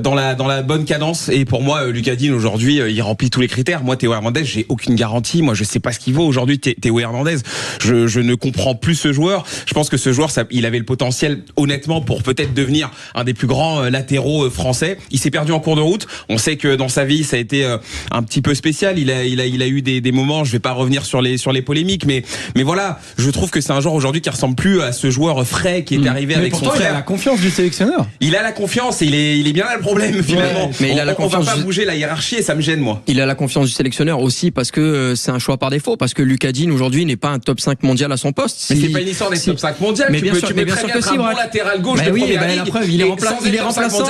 dans la bonne cadence. Et pour moi, Lucas Digne aujourd'hui, il remplit tous les critères. Moi, Théo Hernandez, j'ai aucune garantie. Moi, je sais pas ce qu'il vaut aujourd'hui. Théo Hernandez, je ne comprends plus ce joueur. Je pense que ce joueur, il avait le potentiel, honnêtement, pour peut-être devenir un des plus grands latéraux français. Il s'est perdu en cours de route. On sait que dans sa vie, ça a été un petit peu spécial. Il a eu des moments. Je vais pas revenir sur les polémiques, mais voilà. Je trouve que c'est un joueur aujourd'hui qui ressemble plus à ce joueur frais qui est arrivé avec son frère. Il a la confiance du sélectionneur. Il a la confiance et il est bien là le problème finalement. Mais il a la confiance. On va pas bouger la hiérarchie et ça me gêne moi. Il a la confiance du sélectionneur aussi parce que c'est un choix par défaut, parce que Lucas Digne aujourd'hui n'est pas un top 5 mondial à son poste. Mais c'est pas une histoire d'être top 5 mondial. Mais tu peux très bien être un bon latéral gauche de première ligue. La preuve, il est remplaçant.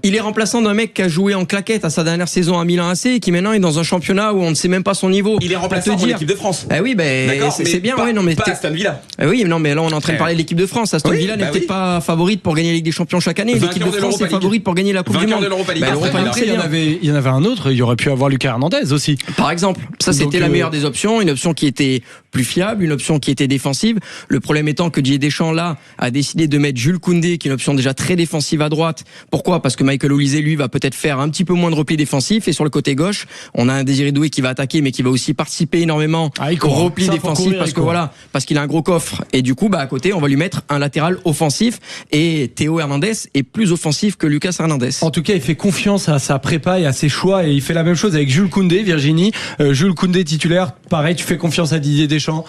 Il est remplaçant d'un mec qui a joué en claquette à sa dernière saison à Milan AC et qui maintenant est dans un championnat où on ne sait même pas son niveau. Il est remplaçant pour l'équipe de France. Oui, c'est bien. Pas Aston Villa. Oui, non, mais là on est en train de parler de l'équipe de France. Aston Villa n'est peut-être pas favorite pour gagner la Ligue des Champions chaque année. L'équipe de France est favorite pour gagner la Coupe du Monde. Après, il y en avait un autre. Il y aurait pu avoir Lucas Hernandez aussi. Par exemple, ça c'était la meilleure des options, une option qui était plus fiable, une option qui était défensive. Le problème étant que Didier Deschamps là a décidé de mettre Jules Koundé, qui est une option déjà très défensive à droite. Pourquoi? Parce que Michael Olise lui va peut-être faire un petit peu moins de repli défensif, et sur le côté gauche, on a un Désiré Doué qui va attaquer, mais qui va aussi participer énormément au repli défensif parce qu'il a un gros coffre. Et du coup, à côté, on va lui mettre un latéral offensif. Et Théo Hernandez est plus offensif que Lucas Hernandez. En tout cas, il fait confiance à sa prépa et à ses choix, et il fait la même chose avec Jules Koundé. Virginie, Jules Koundé titulaire, pareil, tu fais confiance à Didier Deschamps?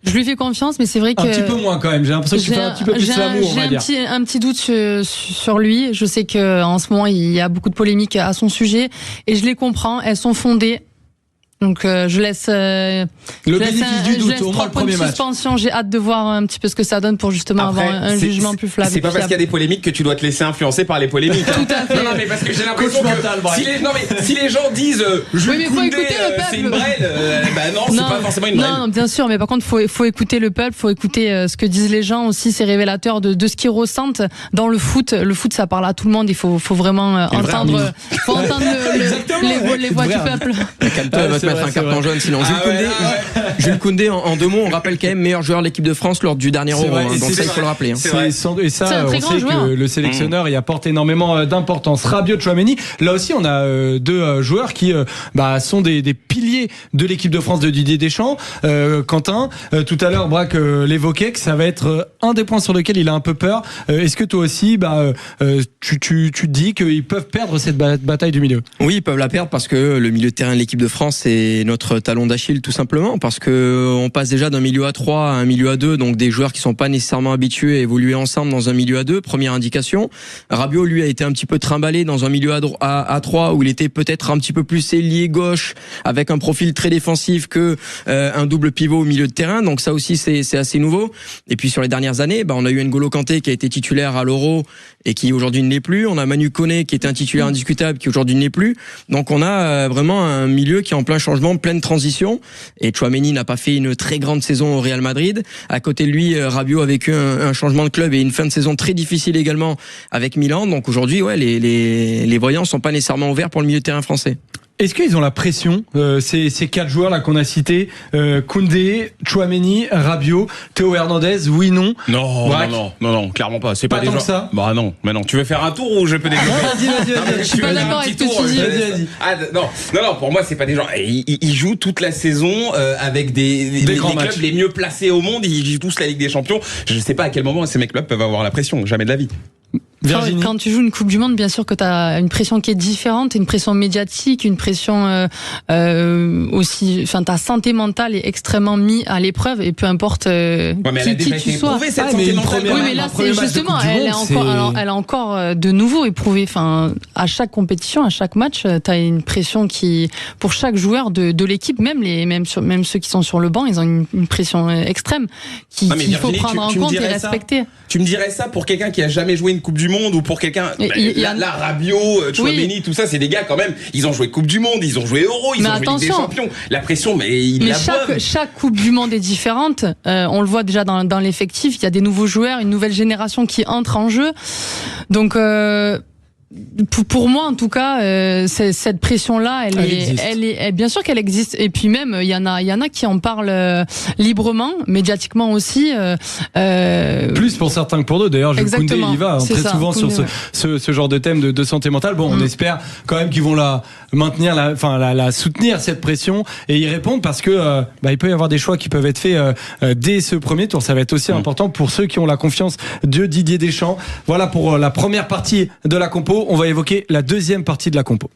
Je lui fais confiance, mais c'est vrai que... Un petit peu moins quand même, j'ai l'impression que tu fais un petit peu plus l'amour, on va dire. J'ai un petit doute sur lui. Je sais qu'en ce moment, il y a beaucoup de polémiques à son sujet, et je les comprends, elles sont fondées. Donc je laisse le bénéfice du doute au moins le premier match. Suspension. J'ai hâte de voir un petit peu ce que ça donne pour justement avoir un jugement plus fiable. C'est pas parce qu'il y a des polémiques que tu dois te laisser influencer par les polémiques. Tout à fait. Non, mais parce que j'ai l'impression que si les gens disent Jules Koundé c'est une brêle, non, c'est pas forcément une brêle. Non, bien sûr, mais par contre faut écouter le peuple, faut écouter ce que disent les gens aussi. C'est révélateur de ce qu'ils ressentent dans le foot. Le foot, ça parle à tout le monde. Il faut vraiment entendre les voix du peuple. Mettre un carton jaune, sinon Jules Koundé en 2 mots, on rappelle quand même meilleur joueur de l'équipe de France lors du dernier Euro, donc ça il faut le rappeler. Et ça, on sait que le sélectionneur y apporte énormément d'importance. Rabiot, Tchouaméni, là aussi on a 2 joueurs qui sont des piliers de l'équipe de France de Didier Deschamps. Quentin, tout à l'heure Braque l'évoquait, que ça va être un des points sur lequel il a un peu peur. Est-ce que toi aussi tu te dis qu'ils peuvent perdre cette bataille du milieu? Oui, ils peuvent la perdre parce que le milieu de terrain de l'équipe de France est notre talon d'Achille, tout simplement, parce que on passe déjà d'un milieu à 3 à un milieu à 2, donc des joueurs qui sont pas nécessairement habitués à évoluer ensemble dans un milieu à 2. Première indication. Rabiot, lui, a été un petit peu trimballé dans un milieu à 3 où il était peut-être un petit peu plus ailier gauche avec un profil très défensif que un double pivot au milieu de terrain. Donc ça aussi c'est assez nouveau. Et puis sur les dernières années, on a eu N'Golo Kanté qui a été titulaire à l'Euro et qui aujourd'hui ne l'est plus. On a Manu Koné qui était un titulaire indiscutable qui aujourd'hui ne l'est plus. Donc on a vraiment un milieu qui est en plein changement, pleine transition. Et Tchouaméni n'a pas fait une très grande saison au Real Madrid. À côté de lui, Rabiot a vécu un changement de club et une fin de saison très difficile également avec Milan. Donc aujourd'hui, les voyants sont pas nécessairement ouverts pour le milieu de terrain français. Est-ce qu'ils ont la pression, ces 4 joueurs là qu'on a cités, Koundé, Tchouaméni, Rabiot, Théo Hernandez, oui, non? Non, clairement pas. C'est pas des tant gens. que ça. Bah non, mais non. Tu veux faire un tour ou je peux développer? Vas-y. Je suis pas d'accord avec ce que tu dis. Vas-y. Non, pour moi, c'est pas des gens. Ils jouent toute la saison avec des grands clubs matchs. les mieux placés au monde. Ils jouent tous la Ligue des Champions. Je sais pas à quel moment ces mecs-là peuvent avoir la pression. Jamais de la vie. Virginie. Quand tu joues une Coupe du Monde, bien sûr que tu as une pression qui est différente, une pression médiatique, une pression aussi. Enfin, ta santé mentale est extrêmement mise à l'épreuve et peu importe qui tu sois. Cette santé mentale. Oui, mais là, c'est justement, elle est encore de nouveau éprouvée. Enfin, à chaque compétition, à chaque match, tu as une pression qui, pour chaque joueur de l'équipe, même ceux qui sont sur le banc, ils ont une pression extrême qu'il faut prendre en compte et respecter. Tu me dirais ça pour quelqu'un qui a jamais joué une Coupe du Monde ou pour quelqu'un. Là, Rabiot, Tchouaméni, tout ça, c'est des gars quand même. Ils ont joué Coupe du Monde, ils ont joué Euro, ils ont joué Ligue des Champions. La pression, chaque Coupe du Monde est différente. On le voit déjà dans l'effectif. Il y a des nouveaux joueurs, une nouvelle génération qui entre en jeu. Donc. Pour moi, en tout cas, cette pression-là, elle est bien sûr qu'elle existe. Et puis même, il y en a qui en parlent librement, médiatiquement aussi. Plus pour certains que pour d'autres. D'ailleurs, Koundé, il y va très souvent sur ce genre de thème de santé mentale. Bon, on espère quand même qu'ils vont la maintenir, la soutenir cette pression et y répondre parce que il peut y avoir des choix qui peuvent être faits dès ce premier tour. Ça va être aussi important pour ceux qui ont la confiance de Didier Deschamps. Voilà pour la première partie de la compo. On va évoquer la deuxième partie de la compo.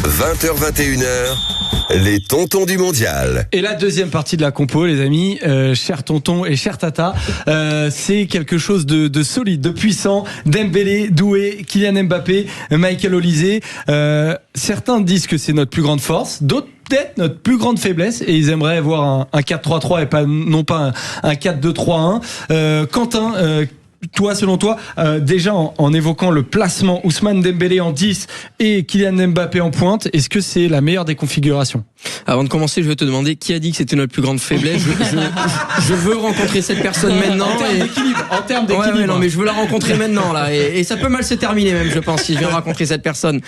20h-21h, les tontons du mondial. Et la deuxième partie de la compo, les amis, chers tontons et chers tata, c'est quelque chose de solide, de puissant. Dembélé, Doué, Kylian Mbappé, Michael Olise. Certains disent que c'est notre plus grande force, d'autres peut-être notre plus grande faiblesse et ils aimeraient voir un 4-3-3 et non pas un 4-2-3-1. Quentin, toi, selon toi, déjà en évoquant le placement Ousmane Dembélé en 10 et Kylian Mbappé en pointe, est-ce que c'est la meilleure des configurations? Avant de commencer, je vais te demander qui a dit que c'était notre plus grande faiblesse. Je veux rencontrer cette personne maintenant. En termes d'équilibre. Ouais, non, mais je veux la rencontrer maintenant là, et ça peut mal se terminer même, je pense, si je viens rencontrer cette personne.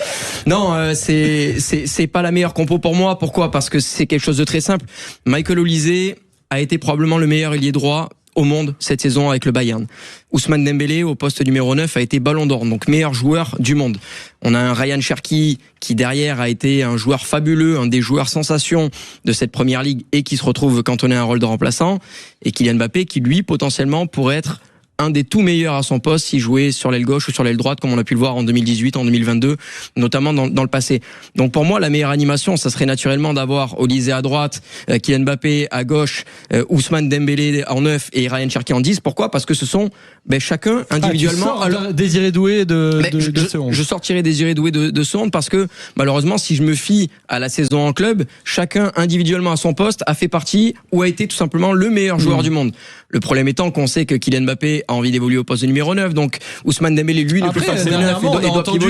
Non, c'est pas la meilleure compo pour moi. Pourquoi? Parce que c'est quelque chose de très simple. Michael Olise a été probablement le meilleur ailier droit au monde cette saison avec le Bayern. Ousmane Dembélé au poste numéro 9 a été Ballon d'Or, donc meilleur joueur du monde. On a un Ryan Cherki qui derrière a été un joueur fabuleux, un des joueurs sensations de cette première ligue et qui se retrouve cantonné à un rôle de remplaçant, et Kylian Mbappé qui lui potentiellement pourrait être un des tout meilleurs à son poste s'il jouait sur l'aile gauche ou sur l'aile droite comme on a pu le voir en 2018, en 2022, notamment dans le passé. Donc pour moi, la meilleure animation, ça serait naturellement d'avoir Olise à droite, Kylian Mbappé à gauche, Ousmane Dembélé en 9 et Ryan Cherki en 10. Pourquoi? Parce que ce sont chacun individuellement... Désiré Doué de ce 11. Je sortirai Désiré Doué de ce 11 parce que malheureusement, si je me fie à la saison en club, chacun individuellement à son poste a fait partie ou a été tout simplement le meilleur joueur du monde. Le problème étant qu'on sait que Kylian Mbappé a envie d'évoluer au poste de numéro 9, donc Ousmane Dembélé, lui, le plus facile, on a entendu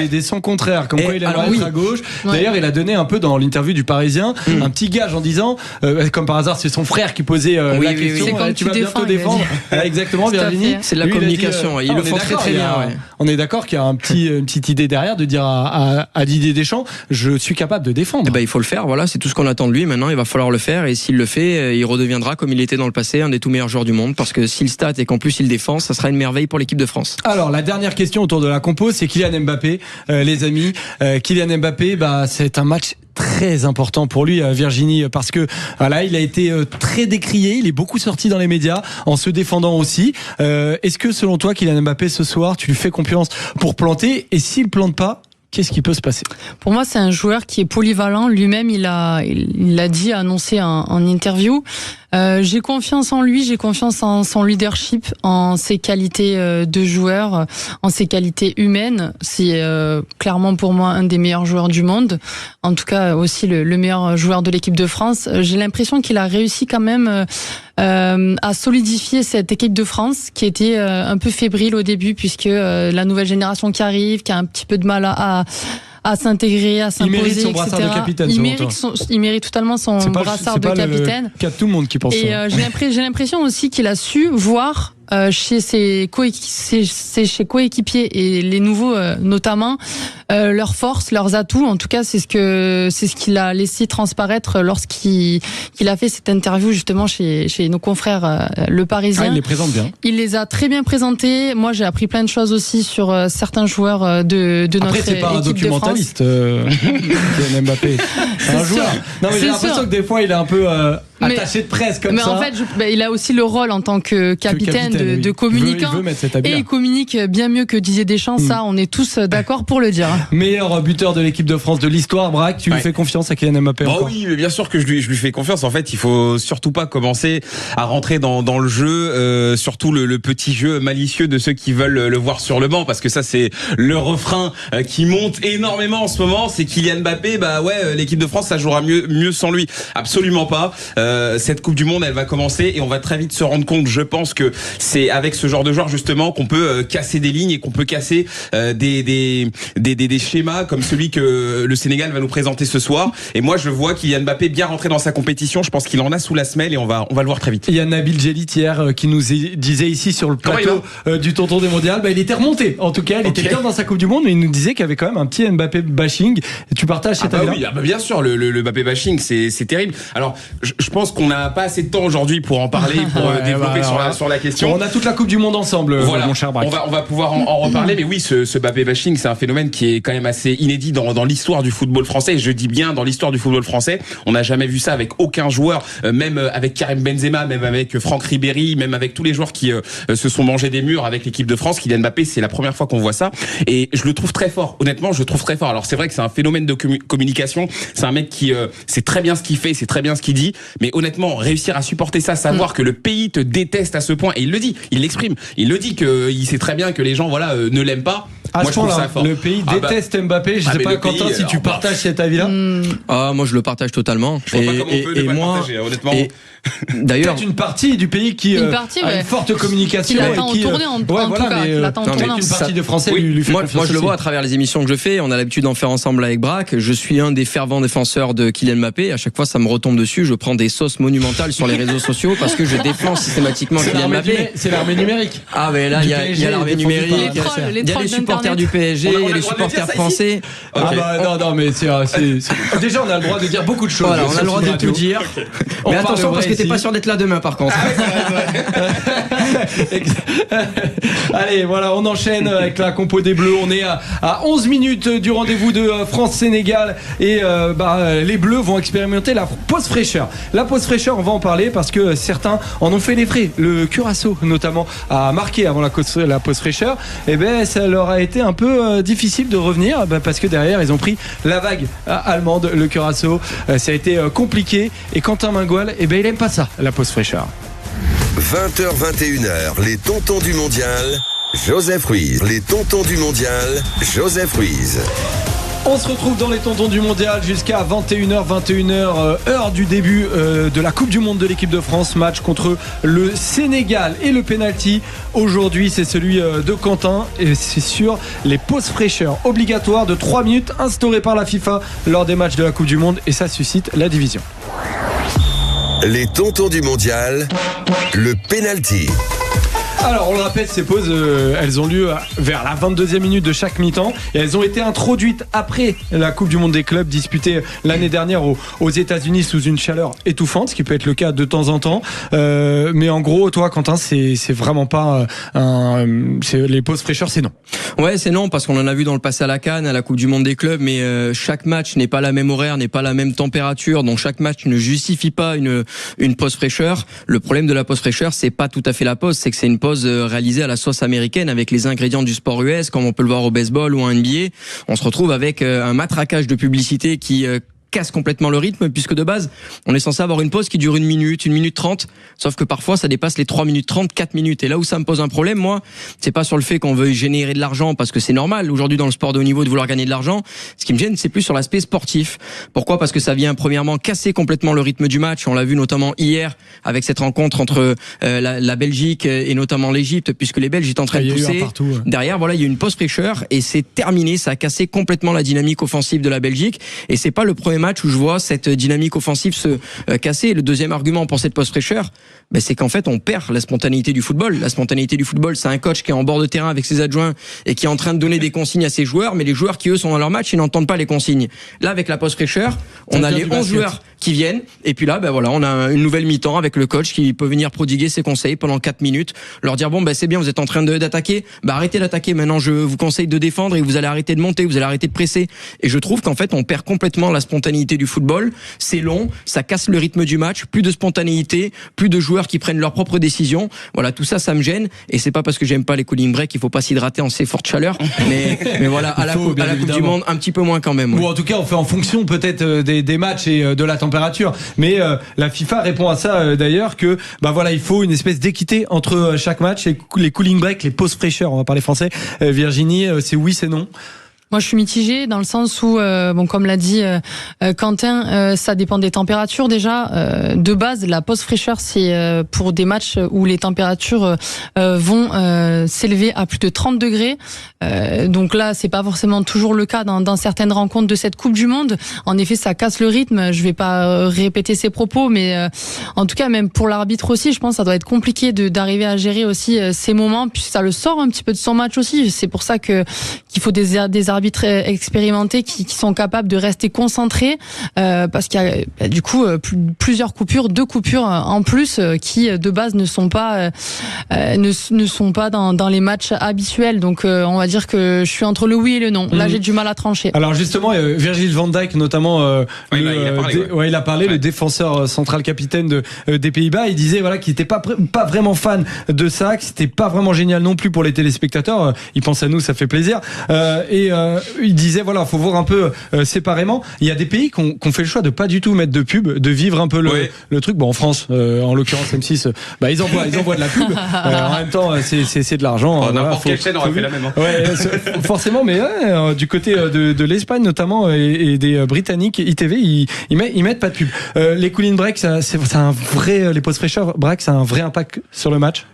des sons contraires, comme quoi il aimerait être à gauche. D'ailleurs, il a donné un peu dans l'interview du Parisien un petit gage en disant, comme par hasard, c'est son frère qui posait la question. Tu vas bientôt défendre. Exactement, Virginie. C'est de la communication. Ils le font très très bien. On est d'accord qu'il y a une petite idée derrière de dire à Didier Deschamps, je suis capable de défendre. Il faut le faire. Voilà, c'est tout ce qu'on attend de lui. Maintenant, il va falloir le faire. Et s'il le fait, il redeviendra comme il était dans le passé, un des tout meilleurs joueurs du monde. Parce que s'il stat et qu'en plus il défend, ça sera une merveille pour l'équipe de France. Alors, la dernière question autour de la compo, c'est Kylian Mbappé, les amis. Kylian Mbappé, c'est un match très important pour lui, Virginie, parce que voilà, il a été très décrié, il est beaucoup sorti dans les médias en se défendant aussi. Est-ce que selon toi, Kylian Mbappé, ce soir, tu lui fais confiance pour planter? Et s'il plante pas, qu'est-ce qui peut se passer? Pour moi, c'est un joueur qui est polyvalent. Lui-même, il l'a dit, annoncé en interview. J'ai confiance en lui, j'ai confiance en son leadership, en ses qualités de joueur, en ses qualités humaines. C'est clairement pour moi un des meilleurs joueurs du monde. En tout cas, aussi le meilleur joueur de l'équipe de France. J'ai l'impression qu'il a réussi quand même à solidifier cette équipe de France qui était un peu fébrile au début, puisque la nouvelle génération qui arrive, qui a un petit peu de mal à s'intégrer, à s'imposer, il mérite son brassard de capitaine. Il mérite totalement son brassard de capitaine. C'est pas le cas de tout le monde qui pense ça. Et j'ai l'impression aussi qu'il a su voir chez ses coéquipiers et les nouveaux notamment leurs forces, leurs atouts. En tout cas, c'est ce qu'il a laissé transparaître lorsqu'il a fait cette interview justement chez nos confrères Le Parisien. Il les présente bien. Il les a très bien présentés. Moi, j'ai appris plein de choses aussi sur certains joueurs de notre équipe de France. Après, c'est pas un documentaliste, Kylian Mbappé. C'est un joueur. Non, mais j'ai l'impression que des fois, il est un peu attaché de presse comme ça. Mais en fait, il a aussi le rôle en tant que capitaine de communicant. Il veut mettre cet habit-là. Et il communique bien mieux que Didier Deschamps. Ça, on est tous d'accord pour le dire. Meilleur buteur de l'équipe de France de l'histoire, Braque. Tu lui fais confiance à Kylian Mbappé? Oui, mais bien sûr que je lui fais confiance. En fait, il faut surtout pas commencer à rentrer dans le jeu, surtout le petit jeu malicieux de ceux qui veulent le voir sur le banc, parce que ça, c'est le refrain qui monte énormément en ce moment. C'est Kylian Mbappé. L'équipe de France, ça jouera mieux sans lui. Absolument pas. Cette Coupe du Monde, elle va commencer et on va très vite se rendre compte, je pense, que c'est avec ce genre de joueur justement qu'on peut casser des lignes et qu'on peut casser des schémas comme celui que le Sénégal va nous présenter ce soir. Et moi, je vois Kylian Mbappé bien rentrer dans sa compétition. Je pense qu'il en a sous la semelle et on va le voir très vite. Il y a Nabil Djellit hier qui nous disait ici sur le plateau du Tonton des Mondiales, il était remonté. En tout cas, il était bien dans sa Coupe du Monde, mais il nous disait qu'il y avait quand même un petit Mbappé bashing. Tu partages cet avis-là? Oui, bien sûr, le Mbappé bashing, c'est terrible. Alors, je pense qu'on n'a pas assez de temps aujourd'hui pour en parler, pour développer sur la question. On a toute la Coupe du Monde ensemble, mon cher Braque. On va pouvoir en reparler, mais oui, ce Mbappé bashing, c'est un phénomène qui est quand même assez inédit dans l'histoire du football français. Et je dis bien dans l'histoire du football français. On n'a jamais vu ça avec aucun joueur, même avec Karim Benzema, même avec Franck Ribéry, même avec tous les joueurs qui se sont mangés des murs avec l'équipe de France. Kylian Mbappé, c'est la première fois qu'on voit ça. Et je le trouve très fort. Honnêtement, je le trouve très fort. Alors c'est vrai que c'est un phénomène de communication. C'est un mec qui sait très bien ce qu'il fait, c'est très bien ce qu'il dit. Mais honnêtement, réussir à supporter ça, savoir que le pays te déteste à ce point, et il le dit, il l'exprime, il le dit qu'il sait très bien que les gens ne l'aiment pas. Moi, je trouve ça fort. Le pays déteste Mbappé. Je sais pas, Quentin, si tu partages cet avis-là. Moi, je le partage totalement. Je vois pas comment on peut ne pas le partager, honnêtement. D'ailleurs, peut-être une partie du pays qui a une forte communication. Qui l'attend en tournée, en tout cas. Une partie de Français lui fait confiance. Moi, je le vois à travers les émissions que je fais. On a l'habitude d'en faire ensemble avec Braque. Je suis un des fervents défenseurs de Kylian Mbappé. À chaque fois, ça me retombe dessus. Je prends des sauces monumentales sur les réseaux sociaux parce que je défends systématiquement Kylian Mbappé. C'est l'armée numérique. Ah, mais là, il y a l'armée numérique. Il y a les supporters du PSG. Il y a les supporters français. Non, mais déjà, on a le droit de dire beaucoup de choses. Voilà, on a le droit de tout dire. Mais attention, parce que t'es pas sûr d'être là demain, par contre. Allez, voilà, on enchaîne avec la compo des Bleus. On est à 11 minutes du rendez-vous de France-Sénégal. Et les Bleus vont expérimenter la pause fraîcheur. La pause fraîcheur, on va en parler parce que certains en ont fait les frais. Le Curaçao, notamment, a marqué avant la pause fraîcheur. Et ça leur a été un peu difficile de revenir parce que derrière, ils ont pris la vague allemande, le Curaçao. Ça a été compliqué. Et Quentin Mingual, il aime pas ça, la pause fraîcheur. 20h, 21h, les tontons du mondial, Joseph Ruiz. Les tontons du mondial, Joseph Ruiz. On se retrouve dans les tontons du mondial jusqu'à 21h, heure du début de la Coupe du Monde de l'équipe de France. Match contre le Sénégal et le penalty. Aujourd'hui, c'est celui de Quentin et c'est sur les pauses fraîcheurs obligatoires de 3 minutes instaurées par la FIFA lors des matchs de la Coupe du Monde et ça suscite la division. Les tontons du mondial, le penalty. Alors on le rappelle, ces pauses elles ont lieu vers la 22e minute de chaque mi-temps et elles ont été introduites après la Coupe du Monde des clubs disputée l'année dernière aux États-Unis sous une chaleur étouffante, ce qui peut être le cas de temps en temps, mais en gros toi Quentin c'est vraiment pas les pauses fraîcheurs, c'est non. Ouais, c'est non, parce qu'on en a vu dans le passé à la CAN, à la Coupe du Monde des clubs, mais chaque match n'est pas la même horaire, n'est pas la même température, donc chaque match ne justifie pas une pause fraîcheur. Le problème de la pause fraîcheur, c'est pas tout à fait la pause, c'est que c'est une pause réalisée à la sauce américaine avec les ingrédients du sport US, comme on peut le voir au baseball ou en NBA. On se retrouve avec un matraquage de publicité qui casse complètement le rythme, puisque de base on est censé avoir une pause qui dure 1 minute 30, sauf que parfois ça dépasse les 3 minutes 30, 4 minutes, et là où ça me pose un problème, moi, c'est pas sur le fait qu'on veuille générer de l'argent, parce que c'est normal aujourd'hui dans le sport de haut niveau de vouloir gagner de l'argent. Ce qui me gêne, c'est plus sur l'aspect sportif. Pourquoi ? Parce que ça vient premièrement casser complètement le rythme du match. On l'a vu notamment hier avec cette rencontre entre la Belgique et notamment l'Égypte, puisque les Belges étaient en train de pousser. Derrière, voilà, il y a eu une pause fraîcheur et c'est terminé. Ça a cassé complètement la dynamique offensive de la Belgique, et c'est pas le premier matchs où je vois cette dynamique offensive se casser. Le deuxième argument pour cette post-fraîcheur, c'est qu'en fait on perd la spontanéité du football. La spontanéité du football, c'est un coach qui est en bord de terrain avec ses adjoints et qui est en train de donner des consignes à ses joueurs, mais les joueurs qui eux sont dans leur match, ils n'entendent pas les consignes. Là, avec la post-fraîcheur, on a les 11 joueurs qui viennent, et puis là, on a une nouvelle mi-temps avec le coach qui peut venir prodiguer ses conseils pendant 4 minutes, leur dire c'est bien, vous êtes en train d'attaquer, arrêtez d'attaquer, maintenant je vous conseille de défendre et vous allez arrêter de monter, vous allez arrêter de presser. Et je trouve qu'en fait on perd complètement la spontanéité du football, c'est long, ça casse le rythme du match, plus de spontanéité, plus de joueurs qui prennent leurs propres décisions. Voilà, tout ça, ça me gêne, et c'est pas parce que j'aime pas les cooling breaks qu'il faut pas s'hydrater en ces fortes chaleurs, mais voilà, à la coupe du monde, un petit peu moins quand même. Ou en tout cas on fait en fonction peut-être des matchs et de la température, mais la FIFA répond à ça d'ailleurs que il faut une espèce d'équité entre chaque match, et les cooling breaks, les pauses fraîcheurs, on va parler français. Virginie, c'est oui, c'est non? Moi, je suis mitigée dans le sens où, comme l'a dit Quentin, ça dépend des températures déjà. De base, la pause fraîcheur, c'est pour des matchs où les températures vont s'élever à plus de 30 degrés. Donc là, c'est pas forcément toujours le cas dans certaines rencontres de cette Coupe du Monde. En effet, ça casse le rythme. Je vais pas répéter ces propos, mais en tout cas, même pour l'arbitre aussi, je pense que ça doit être compliqué d'arriver à gérer aussi ces moments, puisque ça le sort un petit peu de son match aussi. C'est pour ça qu'il faut des arbitres expérimentés qui sont capables de rester concentrés, parce qu'il y a du coup plusieurs coupures, 2 coupures en plus qui de base ne sont pas dans les matchs habituels. Donc on va dire que je suis entre le oui et le non. Là, j'ai du mal à trancher. Alors justement, Virgil van Dijk notamment, il a parlé, le défenseur central capitaine des Pays-Bas, il disait qu'il n'était pas vraiment fan de ça, que c'était pas vraiment génial non plus pour les téléspectateurs. Il pense à nous, ça fait plaisir. Il disait faut voir un peu séparément. Il y a des pays qui ont fait le choix de pas du tout mettre de pub, de vivre un peu le truc. En France, en l'occurrence M6, ils envoient de la pub. En même temps, c'est de l'argent. N'importe quelle chaîne aurait fait la même. Forcément, mais du côté de l'Espagne notamment et des Britanniques, ITV, ils mettent pas de pub. Les cooling breaks, c'est un vrai, les pauses fraîcheurs breaks, ça a un vrai impact sur le match.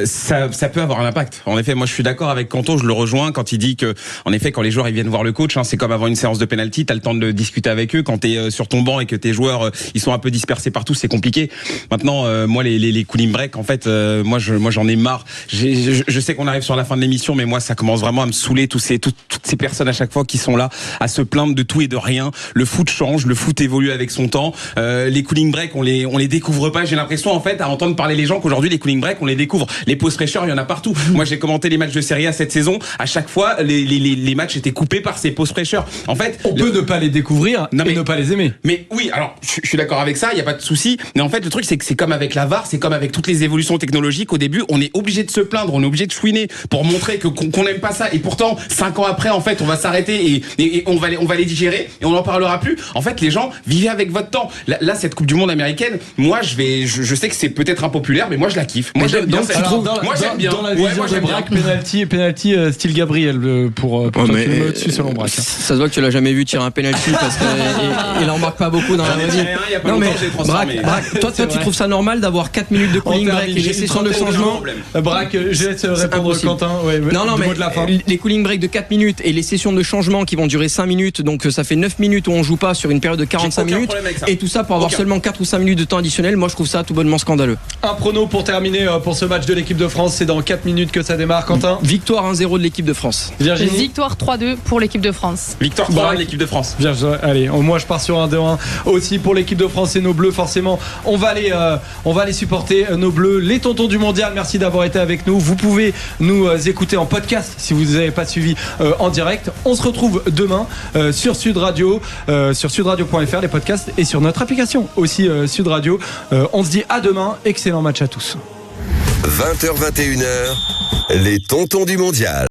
Ça peut avoir un impact. En effet, moi je suis d'accord avec Canto, je le rejoins quand il dit que, en effet, quand les joueurs ils viennent voir le coach, c'est comme avant une séance de penalty, t'as le temps de discuter avec eux. Quand t'es sur ton banc et que tes joueurs ils sont un peu dispersés partout, c'est compliqué. Maintenant, moi les cooling breaks, en fait, moi j'en ai marre. Je sais qu'on arrive sur la fin de l'émission, mais moi ça commence vraiment à me saouler toutes ces personnes à chaque fois qui sont là à se plaindre de tout et de rien. Le foot change, le foot évolue avec son temps. Les cooling breaks, on les découvre pas. J'ai l'impression en fait à entendre parler les gens qu'aujourd'hui les cooling breaks on les découvre. Les pauses fraîcheurs, il y en a partout. Moi, j'ai commenté les matchs de Serie A cette saison. À chaque fois, les matchs étaient coupés par ces pauses fraîcheurs. En fait, on peut ne pas les découvrir et ne pas les aimer. Mais oui, alors je suis d'accord avec ça. Il y a pas de souci. Mais en fait, le truc, c'est que c'est comme avec la VAR, c'est comme avec toutes les évolutions technologiques. Au début, on est obligé de se plaindre, on est obligé de chouiner pour montrer qu'on n'aime pas ça. Et pourtant, 5 ans après, en fait, on va s'arrêter et on va les digérer et on n'en parlera plus. En fait, les gens, vivez avec votre temps. Là, cette Coupe du Monde américaine, moi, je sais que c'est peut-être impopulaire, mais moi, je la kiffe. Moi, j'aime bien. Moi j'aime bien. Dans la vision de Braque, penalty style Gabriel pour toi, tu me mets au-dessus selon Braque. Ça se voit que tu l'as jamais vu tirer un penalty parce qu'il en marque pas beaucoup dans la vie. Non mais Braque, toi tu trouves ça normal d'avoir 4 minutes de cooling break et les sessions de changement? Braque, je laisse répondre Quentin. Non mais les cooling breaks de 4 minutes et les sessions de changement qui vont durer 5 minutes, donc ça fait 9 minutes où on joue pas sur une période de 45 minutes et tout ça pour avoir seulement 4 ou 5 minutes de temps additionnel. Moi je trouve ça tout bonnement scandaleux. Un prono pour terminer pour ce match de l'équipe de France, c'est dans 4 minutes que ça démarre. Quentin? Victoire 1-0 de l'équipe de France. Virginie? Victoire 3-2 pour l'équipe de France. Victoire 3-1 de l'équipe de France. Bien, allez, moi je pars sur 1-2-1 aussi pour l'équipe de France et nos bleus. Forcément, on va aller supporter nos bleus, les tontons du mondial. Merci d'avoir été avec nous. Vous pouvez nous écouter en podcast si vous n'avez pas suivi en direct. On se retrouve demain sur Sud Radio, sur sudradio.fr, les podcasts, et sur notre application aussi Sud Radio. On se dit à demain. Excellent match à tous. 20h, 21h, les tontons du mondial.